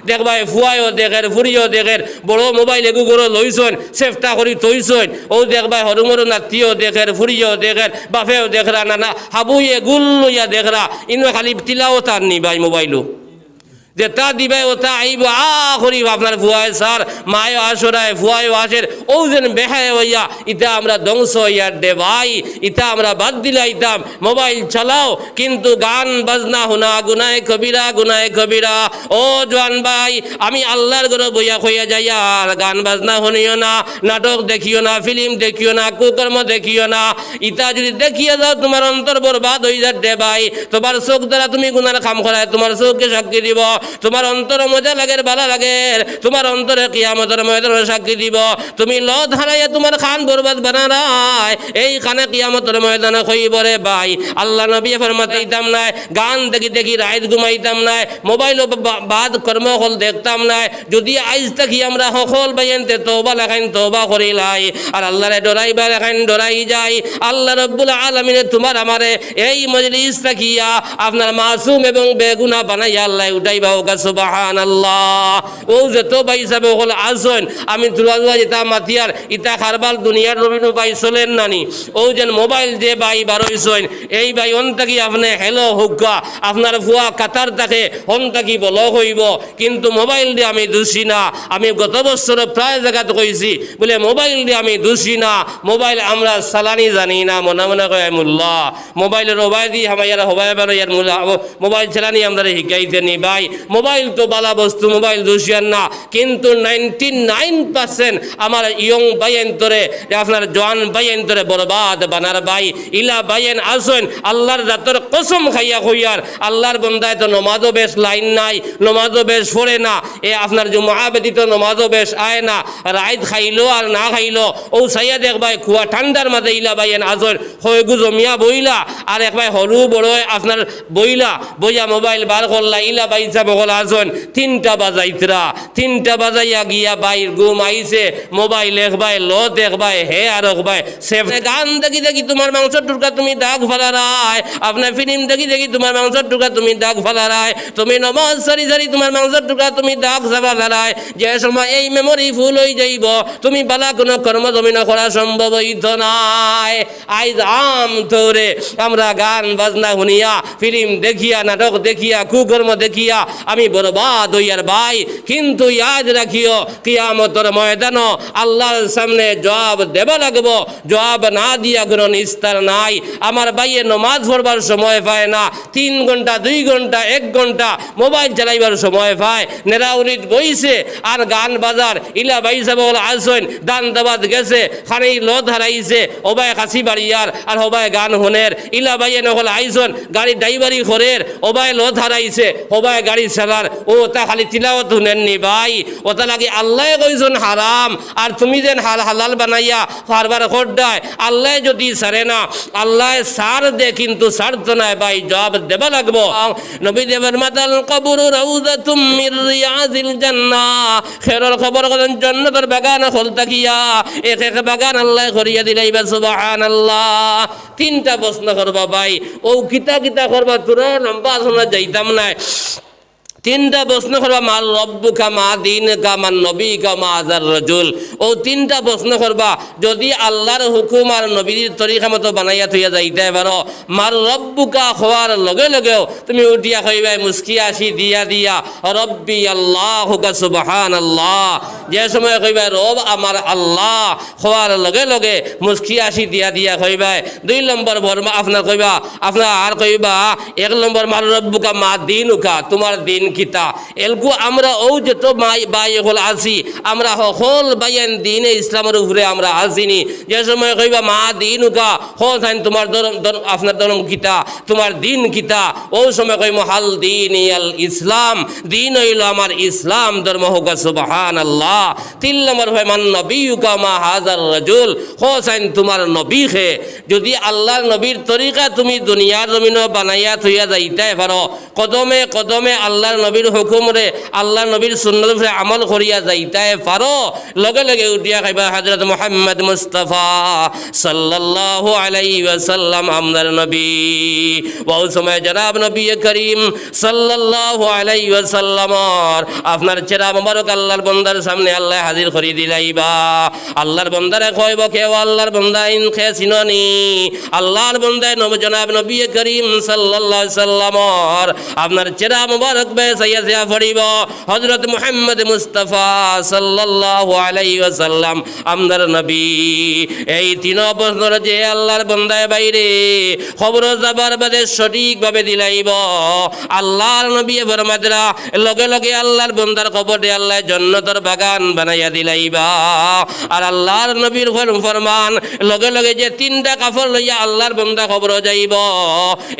দেখবা ফুয়াইও দেখের ফুরিও দেখের বড় মোবাইল এগু করে লইছন চেষ্টা করি তৈছন ও দেখবা হরু মরু নাতিও দেখের ফুরিও দেখের বাপেও দেখরা নানা হাবুইয়ে গুল লইয়া দেখরা ইনো খালি তিলাও তার নি ভাই মোবাইলও যেটা দিবে ওটা আইব করি আপনার ফুয়ায় স্যার মায়ও আসরায় ফুয়ায়ও আসের ও যেন বেহায় হইয়া ইটা আমরা ধ্বংস হইয়া দে ভাই ইটা আমরা বাদ দিলাইতাম মোবাইল চালাও কিন্তু গান বাজনা হুনা গুনায় কবিরা ও জওয়ান ভাই আমি আল্লাহর ঘরে বইয়া কইয়া যাই আর গান বাজনা শুনিও না নাটক দেখিও না ফিল্ম দেখিও না কুকর্ম দেখিও না ইটা যদি দেখিয়া যাও তোমার অন্তর বরবাদ হয়ে যাবে ভাই তোমার চোখ দ্বারা তুমি গুনার কাম করায় তোমার চোখকে সাক্ষী দিব তোমার অন্তর মজা লাগে ভালো লাগে তোমার অন্তরে কিয়ামতের ময়দানে সাক্ষী দিব তুমি লত হারাইয়া তোমার খান বরবাদ বানারায় এই খানে কিয়ামতের ময়দানে কইব রে ভাই আল্লাহ নবী ফরমাইতাম নাই গান দেখি দেখি রাত ঘুমাইতাম নাই মোবাইল বাদ কর্ম হল দেখতাম নাই যদি আইজ থাকি আমরা সকল বাইনতে তওবা লাগাইন তওবা করিলাই আর আল্লাহরে ডরাইবা লাগাইন ডরাই যাই আল্লাহ রাব্বুল আলামিন তোমার আমারে এই মজলিস থাকিয়া আপনার মাসুম এবং বেগুনা বানাইয়া আল্লাহ উঠাইবা সুবহানাল্লাহ ও যে তো ভাই সাহেব হল আসন আমি দুয়া যেটা মাতিয়ার ইটা খারবাল দুনিয়ার রবিনু ভাই চলেন নানি ও যেন মোবাইল যে ভাই বারোইছেন এই ভাই অন থাকি আপনি হেলো হুক্কা আপনার ফুয়া কাতার থাকে হন থাকি বল হইব কিন্তু মোবাইল দিয়ে আমি দোষী না আমি গত বছর প্রায় জায়গাতে কইছি বলে মোবাইল দিয়ে আমি দোষী না মোবাইল আমরা সালানি জানি না মনে মনে কয় মোল্লা মোবাইলের হবাই দিয়ে আমার হবাই বারো মোবাইল চালানি আমরা শিখাইতে নি ভাই মোবাইল তো বালা বস্তু মোবাইল দোষিয়ান না কিন্তু 99% আমার ইয়ং বাইন্তরে আপনার জওয়ান বাইন্তরে বরবাদ বানার ভাই ইলা বাইন আসেন আল্লাহর জাতর কসম খাইয়া কইয়ার আল্লাহর বন্দায় তো নমাজও বেশ লাইন নাই নমাজও বেশ পড়ে না এ আপনার জুমা ব্যতীত নমাজও বেশ আয় না রাইত খাইলো আর না খাইলো ও সাইয়া দেখ ভাই কুয়া ঠান্ডার মাঝে ইলা বাইন আসেন হয়গু জমিয়া বইলা আর এক ভাই হরু বড় আপনার বইলা বইয়া মোবাইল বার করলা ইলা বাইসা বগল আসন 3টা বাজাইয়া গিয়া বাইর ঘুম আইছে মোবাইল এক ভাই লো দেখ ভাই হে আর এক ভাই সেফ গান দেখি দেখি তোমার মাংস টুকা তুমি দাগ ফালারায় আপনার ফিল্ম দেখি দেখি তোমার মাংস টুকা তুমি দাগ ফালারায় তুমি নমাজ সারি সারি তোমার মাংস টুকা তুমি দাগ ফালারায় যে সময় এই মেমোরি ফুল হয়ে যাইব তুমি বালা কোনো কর্ম জমিন করা সম্ভব হইত নাই আইজ আম ধরে আমরা গান বাজনা শুনিয়া ফিল্ম দেখিয়া নাটক দেখিয়া কুকর্ম দেখিয়া আমি বরবাদ হইয়ার ভাই কিন্তু ইয়াদ রাখিও কিয়ামতের ময়দান আল্লাহর সামনে জবাব দেব লাগব জবাব না দিয়া কোনো নিস্তার নাই আমার ভাইয়ে নমাজ পড়বার সময় পায় না 3 ঘন্টা 2 ঘন্টা 1 ঘন্টা মোবাইল চালাইবার সময় পায় নেরাউরিত বইছে আর গান বাজার ইলা ভাই সাহেব আসেন দান দাবাত গেছে খানি লত হারাইছে ওবাই কাশি বাড়িয়ার আর ওবাই গান হনের ইলা ভাইয়ে নকল আইসন গাড়ি ড্রাইভারি করের ওবাই লত হারাইছে ওবাই গাড়ি চালার ও তা খালি তিলাওয়াত শুনেননি ভাই ওটা লাগে আল্লাহ কইছেন হারাম আর তুমি যেন হালাল বানাইয়া কারবার করডায় আল্লাহ যদি ছাড়ে না আল্লাহ ছাড় দে কিন্তু ছাড়তো না ভাই জবাব দেব লাগবো নবী দেবের মাতাল কবর রাউযাতুম মির রিয়াজিল জান্নাহ খেরর খবর করেন জান্নাতের বাগান খোল তাকিয়া এক এক বাগান আল্লাহ করিয়া দিলাইবা সুবহানাল্লাহ 3টা প্রশ্ন করবা ভাই ও কিতা কিতা করবা তোরা লম্বা শোনা যাইতাম না 3টা প্রশ্ন করবা মাল রব্বুকা মা দীনুকা মান নবীকা মা আযার রাজুল ও 3টা প্রশ্ন করবা যদি আল্লাহর হুকুম আর নবীর তরিকা মতো বানাইয়া থইয়া যাইতে পারো মার রব্বুকা হওয়ার লগে লগেও তুমি উঠিয়া কইবা মুস্কি আসি দিয়া দিয়া রব্বি আল্লাহুকা সুবহানাল্লাহ যে সময় কইবা রব আমার আল্লাহ হওয়ার লগে লগে মুস্কি আসি দিয়া দিয়া কইবা 2 নম্বর বর্মা আপনার কইবা আপনার আর কইবা 1 নম্বর মার রব্বুকা মা দীনুকা তোমার দিন কিতা এলগু আমরা ও যত বাই হল আসি আমরা সকল বাইন দিনে ইসলামের উপরে আমরা আসিনি যে সময় কইবা মা দিনুকা হোসাইন তোমার আপনার ধর্ম কিতা তোমার দিন কিতা ও সময় কইম হাল দিন আল ইসলাম দিন হইল আমার ইসলাম ধর্ম হোক সুবহানাল্লাহ 3 নম্বর হয় মান নবীকা মা হাজার রাজুল হোসাইন তোমার নবী খে যদি আল্লাহর নবীর তরিকা তুমি দুনিয়ার জমিন বানাইয়া থইয়া যাইতে পারো কদমে কদমে আল্লাহর নবীর হুকুম রে আল্লাহ নবীর সুন্নত উপরে আমল করিয়া যাইতে পারো লগে লগে উঠিয়া খাইবা হযরত মুহাম্মদ মুস্তাফা সাল্লাল্লাহু আলাইহি ওয়াসাল্লাম আমরার নবী ওই সময় জনাব নবী করিম সাল্লাল্লাহু আলাইহি ওয়াসাল্লাম আপনার চেহারা মোবারক আল্লাহর বান্দার সামনে আল্লাহ হাজির করি দিলাইবা আল্লাহর বান্দারে কইব কেও আল্লাহর বান্দা ইন খে চিননি আল্লাহর বান্দায় জনাব নবী করিম সাল্লাল্লাহু আলাইহি ওয়াসাল্লাম আপনার চেহারা মোবারক বে সাইয়া পড়িব হযরত মুহাম্মদ মুস্তাফা সাল্লাল্লাহু আলাইহি ওয়াসাল্লাম আমরার নবী এই তিন বছর যে আল্লাহর বান্দায় বাইরে খবর যাবার বাদে সঠিকভাবে দিলাইব আল্লাহর নবী ফরমাতরা লগে লগে আল্লাহর বান্দার কবরে আল্লাহ জান্নাতের বাগান বানাইয়া দিলাইবা আর আল্লাহর নবীর ফরমান লগে লগে যে তিনটা কাপড় লইয়া আল্লাহর বান্দা কবর যাইব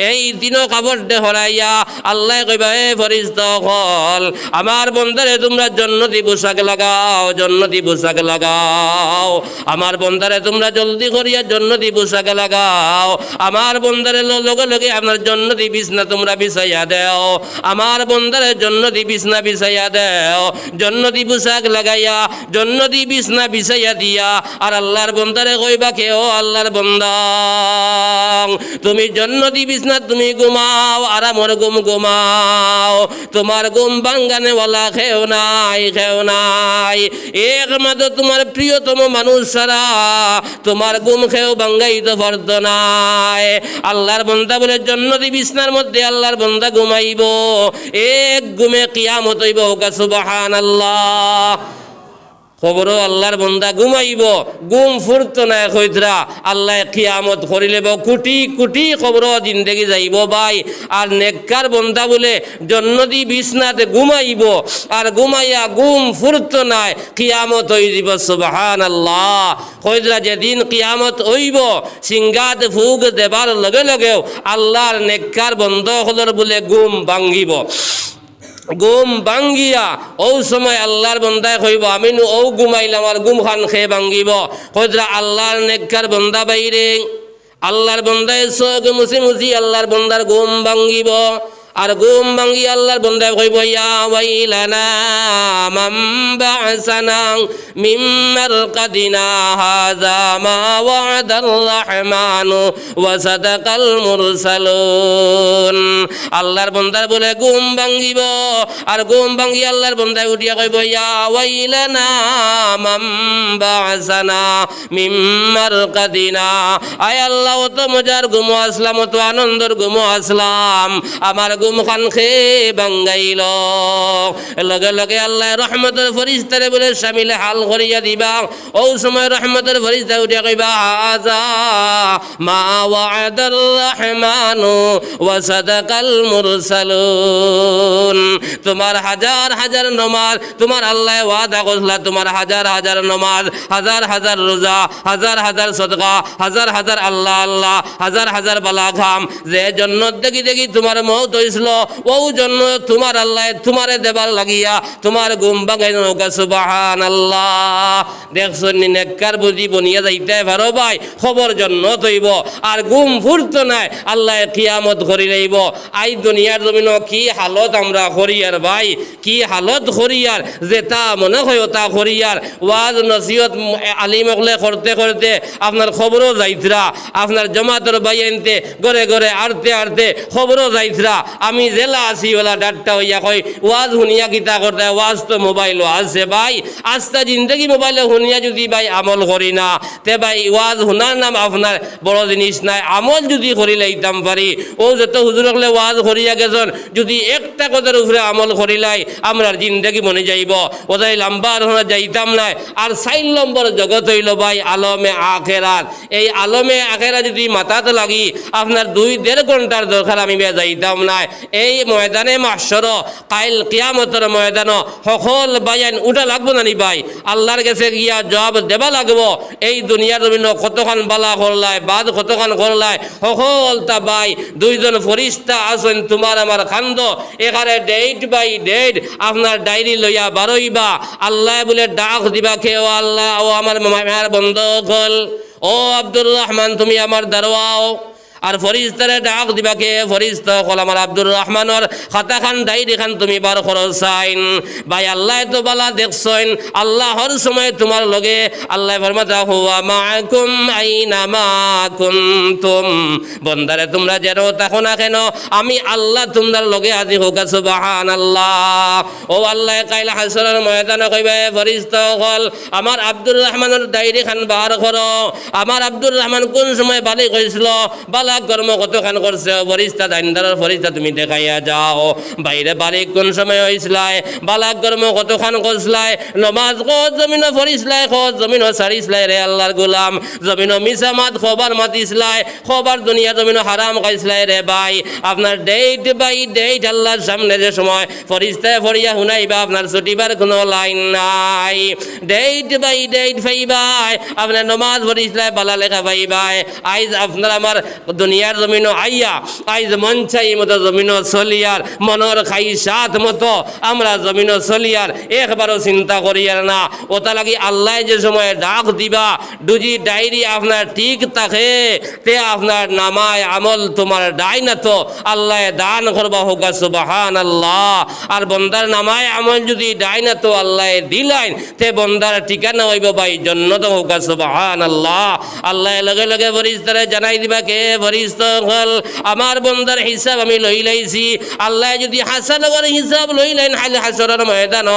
এই তিন কাপড় দে হরাইয়া আল্লাহ কইবা এ ফেরেশতা হল আমার বান্দারে তোমরা জান্নাতি পোশাক লাগাও জান্নাতি পোশাক লাগাও আমার বান্দারে তোমরা জলদি করিয়া জান্নাতি পোশাক লাগাও আমার বান্দারে লগে লগে আপনার জান্নাতি বিছনা তোমরা বিছাইয়া দাও আমার বান্দারে জান্নাতি বিছনা বিছাইয়া দাও জান্নাতি পোশাক লাগাইয়া জান্নাতি বিছনা বিছাইয়া দিয়া আর আল্লাহর বান্দারে কইবা কে ও আল্লাহর বান্দা তুমি জান্নাতি বিছনা তুমি ঘুমাও আরামর ঘুমাও তোমার ঘুম ভাঙানে ওয়ালা খেও নাই একমাত্র তোমার প্রিয়তম মানুষ ছাড়া তোমার ঘুম খেও ভাঙ্গাইতে পারত নাই আল্লাহর বান্দা বলে জান্নাতি বিছনার মধ্যে আল্লাহর বান্দা ঘুমাইব এক ঘুমে কিয়ামত হইব সুবহানাল্লাহ খবর আল্লাহর বান্দা ঘুমাইব ঘুম ফুরত না কইতরা আল্লাহ কিয়ামত করিলে কোটি কোটি খবর জিন্দেগি যাইব ভাই আর নেককার বান্দা বলে জান্নাতি বিছনাতে ঘুমাইব আর ঘুমাইয়া ঘুম ফুরত নাই কিয়ামত হই যাব সুবহানাল্লাহ কইতরা যেদিন কিয়ামত হইব সিংগাত ফুক দেবার লগে লগেও আল্লাহর নেককার বান্দা হলর বলে ঘুম ভাঙ্গিব ঘুম ভাঙ্গিয়া ও সময় আল্লাহর বান্দায় কইব আমি ও ঘুমাইলাম আর ঘুম খান খেয়ে ভাঙ্গিব কইতরা আল্লাহর নেককার বান্দা বাইরে আল্লাহর বান্দায় চোখ মুছি মুছি আল্লাহর বান্দার ঘুম ভাঙ্গিব আর ঘুম ভাঙ্গি আল্লাহর বান্দায় কইব ইয়া ওয়াইলানা মান বা'সানা মিন মারকাদিনা হাযা মা ওয়া'দার রাহমানু ওয়া সাদাকাল মুরসালুন আল্লাহর বান্দার বলে ঘুম ভাঙ্গিব আর ঘুম ভাঙ্গি আল্লাহর বান্দায় উঠিয়া কইব ইয়া ওয়াইলানা মান বা'সানা মিন মারকাদিনা আয় আল্লাহ তো মজার ঘুম আসলাম তো আনন্দের ঘুম আসলাম আমার ঘুম খান খে বাঙ্গাইল লগে লগে আল্লাহ রহমতের ফেরেশতারে বলে শামিলে হাল করিয়া দিবা ও সময় রহমতের ফেরেশতা উঠিয়া কইবা হাযা মা ওয়া'দার রাহমানু ওয়া সাদাকাল মুরসালুন তোমার হাজার হাজার নামাজ তোমার আল্লাহ ওয়াদা করলা তোমার হাজার হাজার নামাজ হাজার হাজার রোজা হাজার হাজার সদকা হাজার হাজার আল্লাহ আল্লাহ হাজার হাজার বালা খাম যে জান্নাত দেখি দেখি তোমার মওত হইছিল ও জন্য তোমার আল্লাহ তোমারে দেবার লাগিয়া তোমার ঘুম ভাঙাইল সুবহানাল্লাহ দেখছো নেককার বুঝি বনিয়া যাইতে পারো ভাই খবর জন্য তৈব আর ঘুম ফুরত নাই আল্লাহ কিয়ামত করি লইব আই দুনিয়ার জমিন কি হালত আমরা করিয়ার ভাই কি হালত করিয়ার যে তা মনে হয় তা করিয়ার ওয়াজ নসিহত আলিম হলে করতে করতে আপনার খবরও যাইতরা আপনার জমাতের ভাই আনতে ঘরে ঘরে আড়তে আড়তে খবরও যাইতরা আমি জেলা আছি ওলা ডাক্তার হইয়া কই ওয়াজ শুনিয়া কিতা করতে ওয়াজ তো মোবাইলও আছে ভাই আস্তা জিন্দগি মোবাইলে শুনিয়া যদি ভাই আমল করি না তে ভাই ওয়াজ শুনার নাম আপনার বড় জিনিস নাই আমল যদি করি লাইতাম পারি ও যত হুজুর হলে ওয়াজ করিয়া গেছেন যদি একটা কথার উপরে আমল করিলাই আমরা জিন্দগি মনে যাইব ওটাই লম্বা আর যাইতাম নাই আর 4 নম্বর জগৎ হইল ভাই আলমে আখেরাত এই আলমে আখেরাত যদি মাথাতে লাগি আপনার 2-1.5 ঘন্টার দরকার আমি যাইতাম নাই এই ময়দানে মাহশর কাইল কিয়ামতের ময়দান সকল বায়ান উঠা লাগবো না নি ভাই আল্লাহর কাছে গিয়া জবাব দেবা লাগবো এই দুনিয়ার জমিন কতখান বালা করলাই বাদ কতখান করলাই সকল তা ভাই 2 জন ফরিস্তা আছেন তোমার আমার খান্দ এখানে ডেট বাই ডেট আপনার ডায়েরি লইয়া বারইবা আল্লাহ বলে ডাক দিবা কেউ আল্লাহ ও আমার মামার বন্ধ হল ও আব্দুর রহমান তুমি আমার দারওয়াও আর ফরিস্তারে ডাক দিবাকে ফরিস্তা কল আমার আব্দুর রহমানের খাতা খান ডায়েরি খান তুমি বার করো চাইন ভাই আল্লাহ তো বালা দেখছইন আল্লাহর সময় তোমার লগে আল্লাহ ফরমাতা হুয়া মাআকুম আইনা মা কুনতুম বন্দারে তোমরা যেন থাকো না কেন আমি আল্লাহ তোমার লগে আজি হোক সুবহানাল্লাহ ও আল্লাহ কাইলা হাসরের ময়দানে কইবে ফরিস্তা কল আমার আব্দুর রহমানের ডায়েরি খান বার করো আমার আব্দুর রহমান কোন সময় বালি কইছিল বালা কর্ম কতখান করছে ফরিস্তা দাইনদারের ফরিস্তা তুমি দেখাইয়া যাও বাইরে বালি কোন সময় হইছলাই বালা কর্ম কতখান করছলাই নমাজ কত জমিন ফরিসলাই কত জমিন সারিসলাই রে আল্লাহর গোলাম জমিন মিসামাত খবর মাতিসলাই খবর দুনিয়া জমিন হারাম খাইছলাই রে ভাই আপনার ডেট বাই ডেট আল্লাহর সামনে যে সময় ফরিস্তায় ফরিয়া শুনাইবা আপনার ছুটিবার কোনো লাইন নাই ডেট বাই ডেট পাইবাই আপনার নমাজ ফরিসলাই বালা লেখা পাইবাই আইজ আপনার আমার দুনিয়ার জমিন আইয়া আইজ মন চাই মতো জমিন চলিয়ার মনের খাই সাত মতো আমরা জমিন চলিয়ার একবারও চিন্তা করিয়ার না ওটা লাগি আল্লাহ যে সময় ডাক দিবা দুজি ডায়েরি আপনার ঠিক থাকে তে আপনার নামায় আমল তোমার ডাই না তো আল্লাহ দান করবা হোক সুবহানাল্লাহ আর বন্দার নামায় আমল যদি ডাই না তো আল্লাহ দিলাইন তে বন্দার ঠিকানা হইব ভাই জান্নাত হোক সুবহানাল্লাহ আল্লাহ লগে লগে ফরিস্তারে জানাই দিবা কে ফরিস্তা হল আমার বন্দার হিসাব আমি লই লাইছি আল্লাহ যদি হাসানগর হিসাব লইলেন হালে হাসরের ময়দান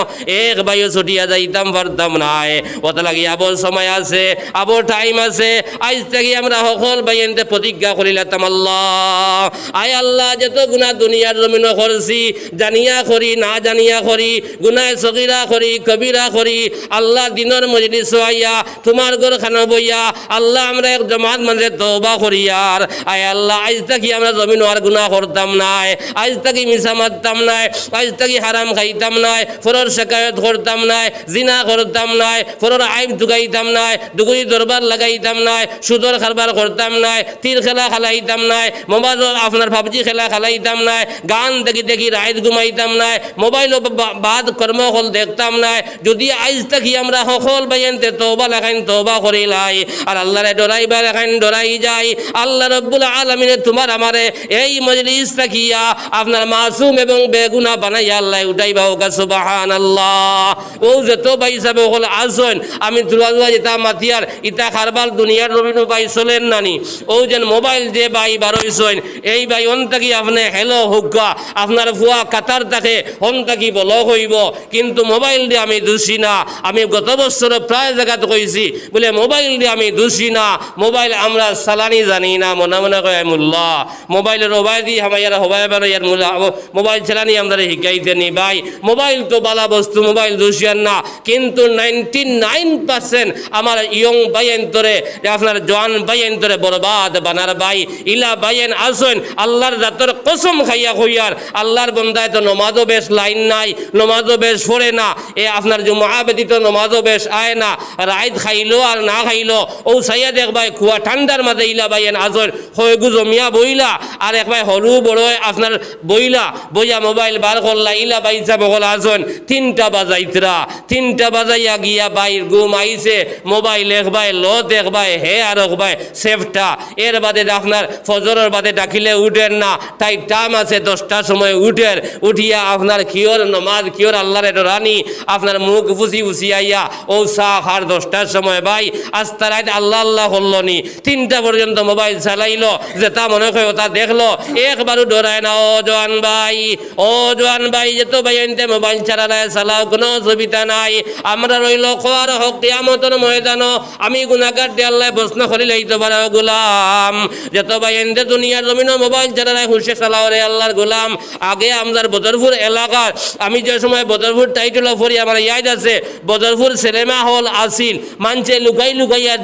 এক বাইও ছুটিয়া যাইতাম পারতাম নাই ওটা লাগি আবার সময় আছে আবার টাইম আছে আজ থেকে আমরা সকল বাইনতে প্রতিজ্ঞা করিলাম আল্লাহ আয় আল্লাহ যত গুনাহ দুনিয়ার জমিন করছি জানিয়া করি না জানিয়া করি গুনাহ সগীরা করি কবিরা করি আল্লাহ দিনের মজলিস আইয়া তোমার ঘর খানা বইয়া আল্লাহ আমরা এক জামাত মানে তওবা করি আর আয় আল্লাহ আজ থেকে আমরা জমিন আর গুনাহ করতাম নাই আজ থেকে মিছা মারতাম নাই আজ থেকে হারাম খাইতাম নাই ফরর শিকায়ত করতাম নাই জিনা করতাম নাই ফরর আইব ঢুকাইতাম নাই দুগুরি দরবার লাগাইতাম নাই সুদর কারবার করতাম নাই তীর খেলা খেলাইতাম নাই মোবাইল আপনার পাবজি খেলা খেলাইতাম নাই গান দেখি দেখি রাত ঘুমাইতাম নাই মোবাইল বাদ কর্ম হল দেখতাম নাই যদি আজ থাকি আমরা সকল বাইনতে তওবা লাগাইন তওবা করিলাই আর আল্লাহরে ডরাইবা লাগাইন ডরাই যাই আল্লাহ রব্বুল আলামিনে তোমার আমারে এই মজলিস থাকিয়া আপনার মাসুম এবং বেগুনা বানাইয়া আল্লাহ উঠাইবা হোক সুবহানাল্লাহ ও যত ভাই সাহেব হল আসন আমি দুয়া যেটা মাতিয়ার ইটা খারবাল দুনিয়ার রবিনু ভাই চলেন নানি ও যেন মোবাইল যে ভাই বারোইছেন এই ভাই অন থাকি আপনি হেলো হুকা আপনার ফুয়া কাতার থাকে হন থাকি বল হইব কিন্তু মোবাইল দিয়ে আমি দোষী না আমি গত বছর প্রায় জায়গাতে কইছি বলে মোবাইল দিয়ে আমি দোষী না মোবাইল আমরা সালানি জানি না মনে মনে কয় মুল্লা মোবাইলের ওবাই দিয়ে আমার হবাই বানাইয়ার মুল্লা মোবাইল চালানি আমরা শিখাইতে নি ভাই মোবাইল তো বালা বস্তু মোবাইল দোষিয়ার না কিন্তু 99% আমার ইয়ং বাইন্তরে আপনার জওয়ান বাইন্তরে বরবাদ বানার ভাই ইলা বাইন আসেন আল্লাহর জাতর কসম খাইয়া কইয়ার আল্লাহর বন্দায় তো নমাজও বেশ লাইন নাই নমাজও বেশ পড়ে না এ আপনার জুমা ব্যতীত নমাজও বেশ আয় না রাইত খাইলো আর না খাইলো ও সাইয়া দেখ ভাই খুয়া ঠান্ডার মাঝে ইলা বাইন আসেন হয়গু জমিয়া বইলা আর এক ভাই হরু বড় আপনার বইলা বইয়া মোবাইল বার করলা ইলা বাইসা বগল আসেন 3টা বাজাইতরা 3টা বাজাইয়া গিয়া বাইর ঘুম আইছে মোবাইল এক ভাই লত এক ভাই হে আর এক ভাই সেফটা এর বাদে আপনার ফজরের বাদে ডাকিলে উঠেন না তাই টাইম আছে 10টার সময় উঠেন উঠিয়া আপনার কিয়র নমাজ কিয়র আল্লাহরে ডরানি আপনার মুখ ফুসি ফুসি আইয়া ও শাহ আর 10টার সময় ভাই আস্তা রাত আল্লাহ আল্লাহ হল্লনি 3টা পর্যন্ত মোবাইল চালাইলো যেটা মনে হয় ওটা দেখলো একবারও ডরায় না ও জওয়ান ভাই যেত ভাই এনতে মোবাইল চালালে চালাও কোনো অসুবিধা নাই আমরা রইল খোয়ার হক কিয়ামতের ময়দান আমি গুনাহগার দিয়ে আল্লাহ প্রশ্ন করি লইতে পারে গোলাম যত ভাই এনতে দুনিয়ার জমিন মোবাইল চালালে হুশে চালাও রে আল্লাহর গোলাম আগে আমাদের বদরপুর এলাকার আমি যে সময় বদরপুর টাইটেল পড়ি আমার ইয়াদ আছে বদরপুর সিনেমা হল আসিল মানছে লুকাই লুকাইয়া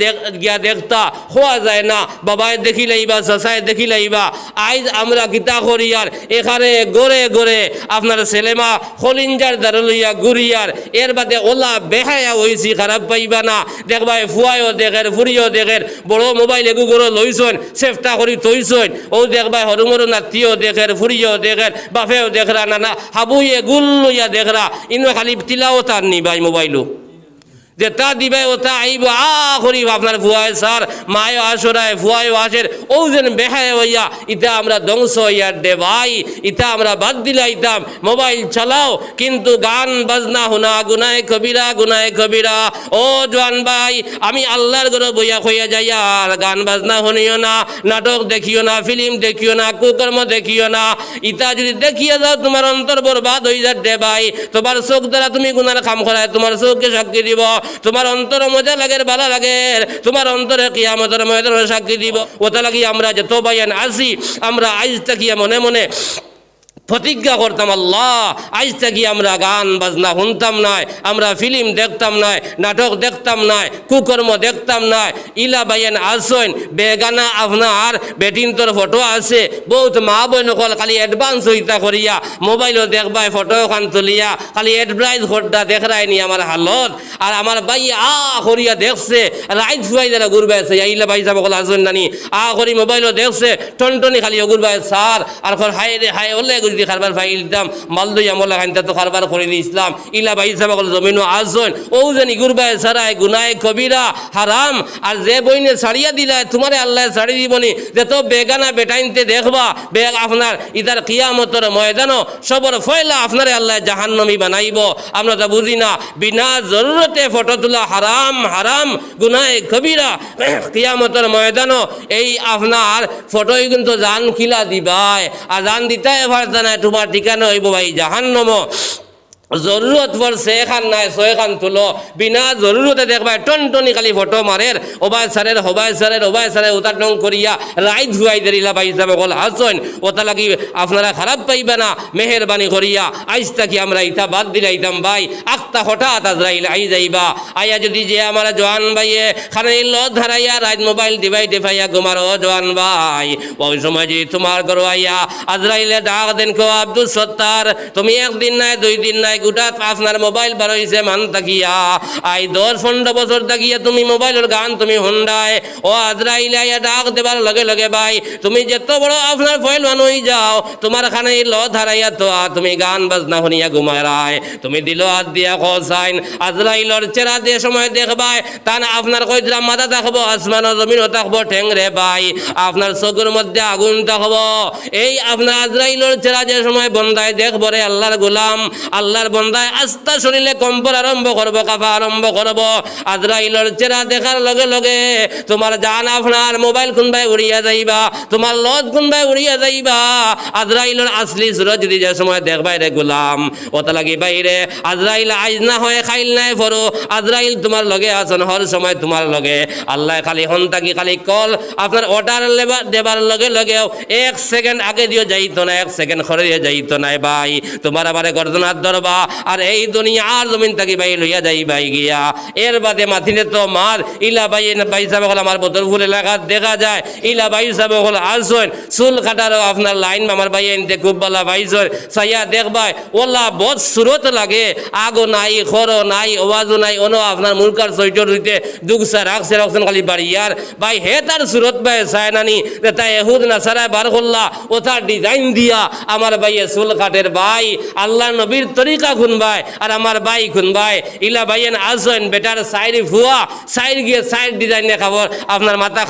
গিয়া দেখতা হওয়া যায় না বাবায় দেখি লাইবা চাচায় দেখি লাইবা আইজ আমরা গীতা করিয়ার এখানে গড়ে গড়ে আপনার সিনেমা হলিঞ্জার দ্বারা লইয়া গুড়িয়ার এর বাদে ওলা বেহায়া হয়েছি খারাপ পাইবা না দেখবা ফুয়াইও দেখের ফুরিও দেখের বড় মোবাইল এগুলো লইছন চেষ্টা করি তৈছন ও দেখবা হরুমরু নাতিও দেখের ফুরিও দেখের বাপেও দেখরা নানা হাবুইয়ে গুল লইয়া দেখরা ইনো খালি তিলাও তার নি ভাই মোবাইলও যেটা দিবে ওটা আইব আখরি আপনার ফুয়ায় স্যার মায় আসরায় ফুয়ায় আসের ও যেন বেহায় হইয়া ইটা আমরা ধ্বংস হইয়া দে ভাই ইটা আমরা বাদ দিলাইতাম মোবাইল চালাও কিন্তু গান বাজনা হুনা গুনায় কবিরা ও জওয়ান ভাই আমি আল্লাহর ঘরে বইয়া কইয়া যাই আর গান বাজনা শুনিও না নাটক দেখিও না ফিল্ম দেখিও না কুকর্ম দেখিও না ইটা যদি দেখিয়া যাও তোমার অন্তর বরবাদ হয়ে যাবে ভাই তোমার চোখ দ্বারা তুমি গুনার কাম করায় তোমার চোখকে সাক্ষী দিব তোমার অন্তর মজা লাগে ভালো লাগে তোমার অন্তরে কিয়ামতের ময়দানে সাক্ষী দিব ওটা লাগি আমরা যে তোবায়ান আসি আমরা আজ তাকিয়া মনে মনে প্রতিজ্ঞা করতাম আল্লাহ আজ থেকে আমরা গান বাজনা শুনতাম নাই আমরা ফিল্ম দেখতাম নাই নাটক দেখতাম নাই কুকর্ম দেখতাম নাই ইলা বাইন আসেন বেগানা আপনার বেটিনতর ফটো আছে বহুত মা বোন নকল খালি অ্যাডভান্স হইতা করিয়া মোবাইলও দেখবাই ফটো খান তুলিয়া খালি অ্যাডভাইস ঘরটা দেখরাই নি আমার হালত আর আমার ভাই করিয়া দেখছে রাইট ফুয়াই যারা ঘুরবে আছে ইলা ভাই যাব কল আসেন নানি করি মোবাইলও দেখছে টনটনি খালি ঘুরবে স্যার আর হাই রে হাই হলে যদি খারবার ফাইল দিতাম মাল দই আমলা খাইতে তো খারবার করে দিয়েছিলাম ইলা ভাই সাহেব জমিনও আসন ও জানি গুরবাই সারাই গুনায় কবিরা হারাম আর যে বইনে ছাড়িয়া দিলা তোমারে আল্লাহ ছাড়ি দিবনি যে তো বেগানা বেটাইনতে দেখবা বেগ আপনার ইতার কিয়ামতের ময়দানও সবর ফয়লা আপনারে আল্লাহ জাহান্নামী বানাইব আমরা তো বুঝি না বিনা জরুরতে ফটো তোলা হারাম হারাম গুনায় কবিরা কিয়ামতের ময়দানও এই আপনার ফটোই কিন্তু জান খিলা দিবাই আর জান দিতাই পারতা না তোমার ঠিকানা হইব ভাই জাহান্নাম জরুরত পড়ছে এখান নাই ছয়খান তুলো বিনা জরুরতে দেখবা টনটনি খালি ফটো মারের ওবাই সারের ওটা টং করিয়া রাইত ধুয়াই দেরিলা ভাই হিসাবে বল হাসন ওটা লাগি আপনারা খারাপ পাইবে না মেহরবানি করিয়া আইজ থাকি আমরা ইটা বাদ দিলাইতাম ভাই আখতা হঠাৎ আজরাইল আই যাইবা আইয়া যদি যে আমার জওয়ান ভাইয়ে খানে লত ধরাইয়া রাইত মোবাইল ডিভাই ডিভাইয়া ঘুমার ও জওয়ান ভাই ওই সময় যদি তোমার ঘর আইয়া আজরাইলে ডাক দেন কেউ আব্দুল সত্তার তুমি একদিন নাই দুই দিন নাই গোটা আপনার মোবাইল বার হয়েছে মান তাকিয়া আই 10-15 বছর তাকিয়া তুমি মোবাইলের গান তুমি হুন্ডায় ও আজরাইল আইয়া ডাক দেবার লগে লগে ভাই তুমি যত বড় আপনার ফয়েল হয়ে যাও তোমার খানে ল ধারাইয়া তো তুমি গান বাজনা শুনিয়া ঘুমায় তুমি দিল হাত দিয়া খসাইন আজরাইলর চেরা দিয়ে সময় দেখবাই তা না আপনার কইদ্রা মাথা থাকবো আসমান জমিনও থাকবো ঠেংরে ভাই আপনার চোখের মধ্যে আগুন থাকবো এই আপনার আজরাইলর চেরা যে সময় বন্দায় দেখবো রে আল্লাহর গোলাম আল্লাহর বন্দায় আস্তা শরীরে কম্পর আরম্ভ করবো কাফা আরম্ভ করবো আজরাইলর চেরা দেখার লগে লগে তোমার জান আপনার মোবাইল কোনবাই উড়িয়া যাইবা তোমার লত কোনবাই উড়িয়া যাইবা আজরাইলর আসলি সুরত যদি যে সময় দেখবাই রে গোলাম ওটা লাগি বাইরে আজরাইল আইজ না হয় খাইল নাই ফরো আজরাইল তোমার লগে আসন হর সময় তোমার লগে আল্লাহ খালি হন্তাকি খালি কল আপনার অর্ডার দেবার লগে লগেও 1 সেকেন্ড আগে দিয়ে যাইতো না 1 সেকেন্ড খরে দিয়ে যাইতো না ভাই তোমার আবার গর্দনার দরবা আর এই দুনিয়া আর জমিন থাকি ভাই লইয়া যাই ভাই গিয়া এর বাদে মাথিনে তো মার ইলা ভাই সাহেব হল আমার বদরপুর এলাকা দেখা যায় ইলা ভাই সাহেব হল আসন চুল কাটারও আপনার লাইন আমার ভাই এনতে খুব বলা ভাইসর সাইয়া দেখবাই ওলা বহুত সুরত লাগে আগো নাই খরো নাই আওয়াজও নাই অনো আপনার মুলকার চৈটর হইতে দুগসা রাখছে রাখছেন খালি বাড়িয়ার ভাই হে তার সুরত ভাই চায় নানি তাই এহুদ না সারায় বার করলা ও তার ডিজাইন দিয়া আমার ভাইয়ে চুল কাটের ভাই আল্লাহ নবীর তরিকা খুনবাই আর আমার ভাই খুনবাই ইলা ভাইয়েন আসেন বেটার সাইড ফুয়া সাইড গিয়ে সাইড ডিজাইন খাবার আপনার মাথা